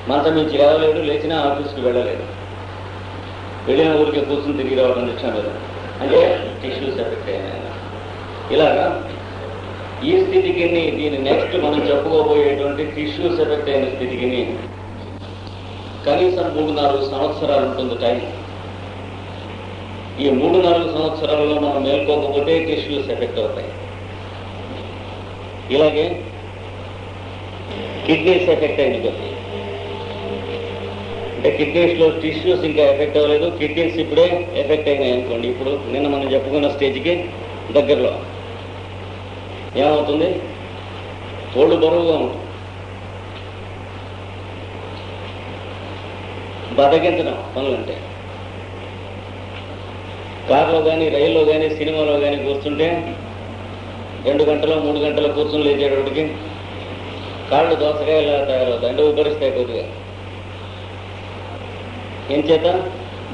మంచం నుంచి లేవలేడు, లేచినా ఆఫీస్కి వెళ్ళలేడు, వెళ్ళిన ఊరికి కూర్చుని తిరిగి రావడం రిక్షా మీద, అంటే టిష్యూస్ ఎఫెక్ట్ అయినాయి. ఇలాగా ఈ స్థితికి దీని నెక్స్ట్ మనం చెప్పుకోబోయేటువంటి టిష్యూస్ ఎఫెక్ట్ అయిన స్థితికి కనీసం 3-4 సంవత్సరాలు ఉంటుంది టైం. ఈ 3-4 సంవత్సరాలలో మనం మేల్కోకపోతే టిష్యూస్ ఎఫెక్ట్ అవుతాయి. ఇలాగే కిడ్నీస్ ఎఫెక్ట్ అయింది కొద్ది, అంటే కిడ్నీస్లో టిష్యూస్ ఇంకా ఎఫెక్ట్ అవ్వలేదు, కిడ్నీస్ ఇప్పుడే ఎఫెక్ట్ అయినాయి అనుకోండి. ఇప్పుడు నిన్న మనం చెప్పుకున్న స్టేజ్కి దగ్గరలో ఏమవుతుంది? ఒళ్ళు బరువుగా ఉంటుంది, బతకించడం పనులంటే. కారులో కానీ రైల్లో కానీ సినిమాలో కానీ కూర్చుంటే 2 గంటలు 3 గంటలు కూర్చుని లేచేటప్పటికి కాళ్ళు దోసకాయలా తయారవుతాయి, అంటే ఉబ్బరిస్తాయి కొద్దిగా. ఏం చేత?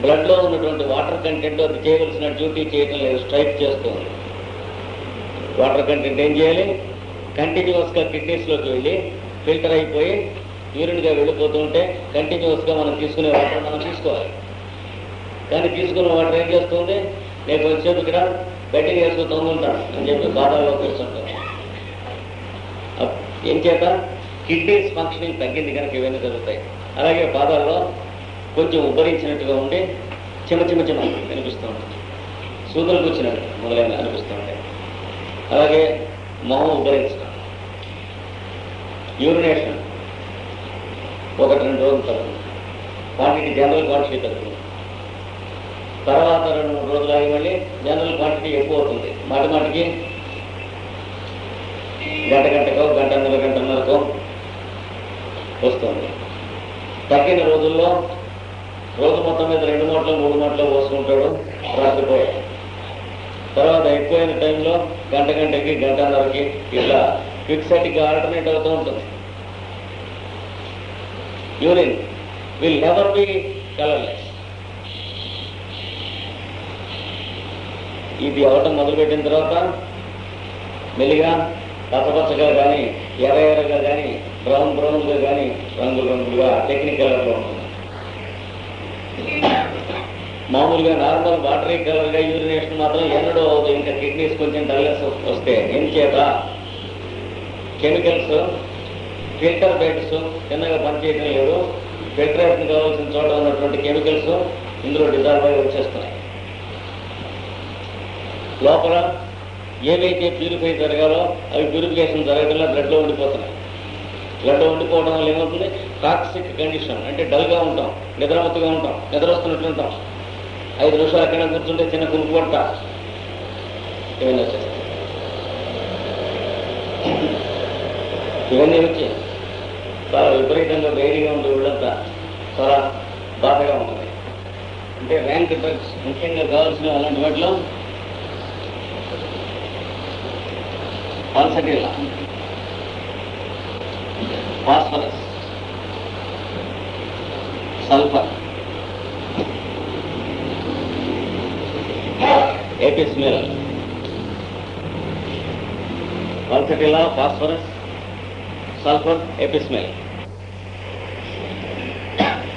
బ్లడ్లో ఉన్నటువంటి వాటర్ కంటెంట్ అది చేయవలసిన డ్యూటీ చేయటం లేదు, స్ట్రైక్ చేస్తుంది. వాటర్ కంటెంట్ ఏం చేయాలి? కంటిన్యూస్గా కిడ్నీస్లోకి వెళ్ళి ఫిల్టర్ అయిపోయి యూరిన్గా వెళ్ళిపోతూ ఉంటే కంటిన్యూస్గా మనం తీసుకునే వాటర్ మనం తీసుకోవాలి. కానీ తీసుకున్న వాటర్ ఏం చేస్తుంది? నేను కొంచెంసేపు ఇక్కడ బెట్టింగ్ వేసుకుని తొంగుంటాను అని చెప్పి బాధల్లో కూర్చుంటాను. ఏం చేత? కిడ్నీస్ ఫంక్షనింగ్ తగ్గింది కనుక ఇవన్నీ జరుగుతాయి. అలాగే పాదాల్లో కొంచెం ఉబ్బరించినట్టుగా ఉండి చిమ అనిపిస్తూ ఉంటుంది, సూదులు కూర్చున్నట్టు మొదలైన అనిపిస్తూ ఉంటాయి. అలాగే మొహం ఉబ్బరించడం, యూరినేషన్ 1-2 రోజులు తగ్గుతుంది, క్వాంటిటీ జనరల్ క్వాంటిటీ తగ్గుతుంది. తర్వాత 2-3 రోజులు ఆగి మళ్ళీ జనరల్ క్వాంటిటీ ఎక్కువ అవుతుంది. మాటికి గంటకో గంటన్నరకో వస్తుంది. తగ్గిన రోజుల్లో రోజు మొత్తం మీద 2 మూటలు 3 మూటలు పోసుకుంటాడు రాత్రిపోయి. తర్వాత ఎక్కువైన టైంలో గంటకి గంటన్నరకి ఇట్లా ఫిక్సెట్గా ఆల్టర్నేట్ అవుతూ ఉంటుంది. Urine will never be colourless. ఇది అవటం మొదలుపెట్టిన తర్వాత మెల్లిగా పచ్చపచ్చగా కానీ ఎర్రగా కానీ బ్రౌన్గా కానీ రంగులుగా టెక్నికల్గా ఉంటుంది. మామూలుగా నార్మల్ వాటరీ కలర్గా యూరినేషన్ మాత్రం ఎన్నడూ అవుతుంది. ఇంకా కిడ్నీస్ కొంచెం డల్నెస్ వస్తే ఏం చేత కెమికల్స్ ఫిల్టర్ బెడ్స్ చిన్నగా పనిచేయడం లేదు. ఫిల్టరేషన్ కావాల్సిన చోట ఉన్నటువంటి కెమికల్స్ ఇందులో డిజాల్వ్ అయి వచ్చేస్తున్నాయి. లోపల ఏవైతే ప్యూరిఫై జరగాలో అవి ప్యూరిఫికేషన్ జరగడంలో బ్లడ్లో ఉండిపోతున్నాయి. బ్లడ్లో ఉండిపోవడం వల్ల ఏమవుతుంది? టాక్సిక్ కండిషన్, అంటే డల్గా ఉంటాం, నిద్రమత్తుగా ఉంటాం, నిద్ర వస్తున్నట్లు ఉంటాం. 5 నిమిషాలు ఎక్కడ కూర్చుంటే చిన్న కునుకు పట్ట ఇవన్నీ వచ్చేస్తాయి. ఇవన్నీ వచ్చి చాలా విపరీతంగా వేడిగా ఉండే ఒళ్ళంతా చాలా బాధగా ఉంటుంది. అంటే ర్యాంక్ డ్రగ్స్ ముఖ్యంగా కావాల్సిన అలాంటి వాటిలో పల్సటిలా, ఫాస్ఫరస్, సల్ఫర్, ఎపిస్మెల్. పల్సటిలా, ఫాస్ఫరస్, సల్ఫర్, ఎపిస్మెల్.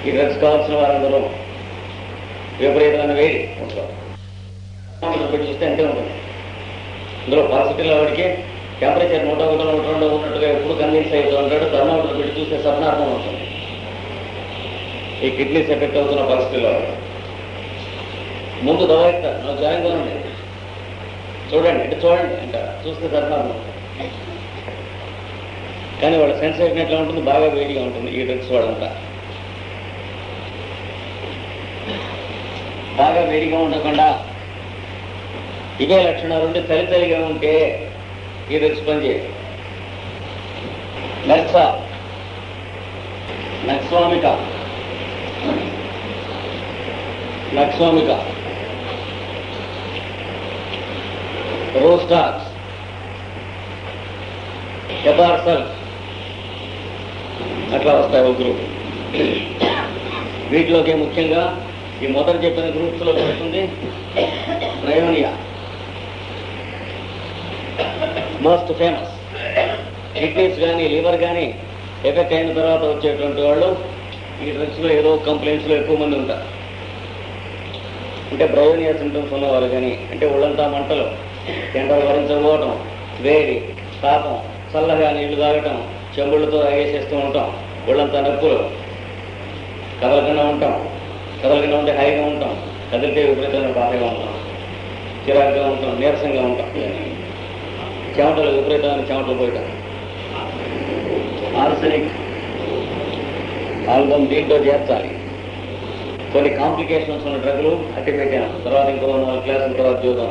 ఈ డ్రగ్స్ కావాల్సిన వారందరూ విపరీతమైన వేడి ఉంటారు. పెట్టి చూస్తే అంతే ఉంటుంది. ఇందులో పల్సటిలా వాడికి టెంపరేచర్ 101, 102 ఉన్నట్టుగా ఎప్పుడు కన్విన్స్ అవుతూ ఉంటాడు. థర్మోమీటర్ పెట్టి చూస్తే సబ్నార్మల్ ఉంటుంది. ఈ కిడ్నీస్ ఎఫెక్ట్ అవుతున్న పరిస్థితుల్లో ముందు దవా ఇస్తారు, నాకు జ్వరంగా ఉంది చూడండి అంటే చూడండి అంటారు, చూస్తే సబ్నార్మల్. కానీ వాళ్ళ సెన్సేషన్ ఎట్లా ఉంటుంది? బాగా వేడిగా ఉంటుంది. ఈ డ్రగ్స్ వాళ్ళంతా బాగా వేడిగా ఉండకుండా ఇవే లక్షణాలు ఉంటే చలిగా ఉంటే ఈ డ్రగ్స్ పనిచేయదు. నక్స్వామిక, రోస్టాక్స్, హెపార్సల్ అట్లా వస్తాయి ఒక గ్రూప్. వీటిలోకి ముఖ్యంగా ఈ మొదట చెప్పిన గ్రూప్స్లో వస్తుంది బ్రయోనియా, మోస్ట్ ఫేమస్. కిడ్నీస్ కానీ లివర్ కానీ ఎఫెక్ట్ అయిన తర్వాత వచ్చేటువంటి వాళ్ళు ఈ డ్రగ్స్లో ఏదో కంప్లైంట్స్లో ఎక్కువ మంది ఉంటారు. అంటే బ్రయోనియా సింటమ్స్ ఉన్నవారు కానీ, అంటే ఒళ్ళంతా మంటలు, ఎండలు భరించకపోవటం, వేడి, తాపం, చల్లగా నీళ్లు తాగటం, చెంబుళ్ళతో తాగేసేస్తూ ఉంటాం, ఒళ్ళంతా నొప్పులు, కదలకుండా ఉంటే హాయిగా ఉంటాం, కదిలితే విపరీతంగా బాధగా ఉంటాం, చిరాకుగా ఉంటాం, నీరసంగా ఉంటాం, చెమటలు విపరీతమైన చెమటలు పోయటం, ఆర్సెనిక్, ఆల్బమ్ దీంట్లో చేర్చాలి. కొన్ని కాంప్లికేషన్స్ ఉన్న డ్రగ్లు అట్టి పెట్టాను. తర్వాత ఇంకో 4 క్లాసుల తర్వాత చూద్దాం.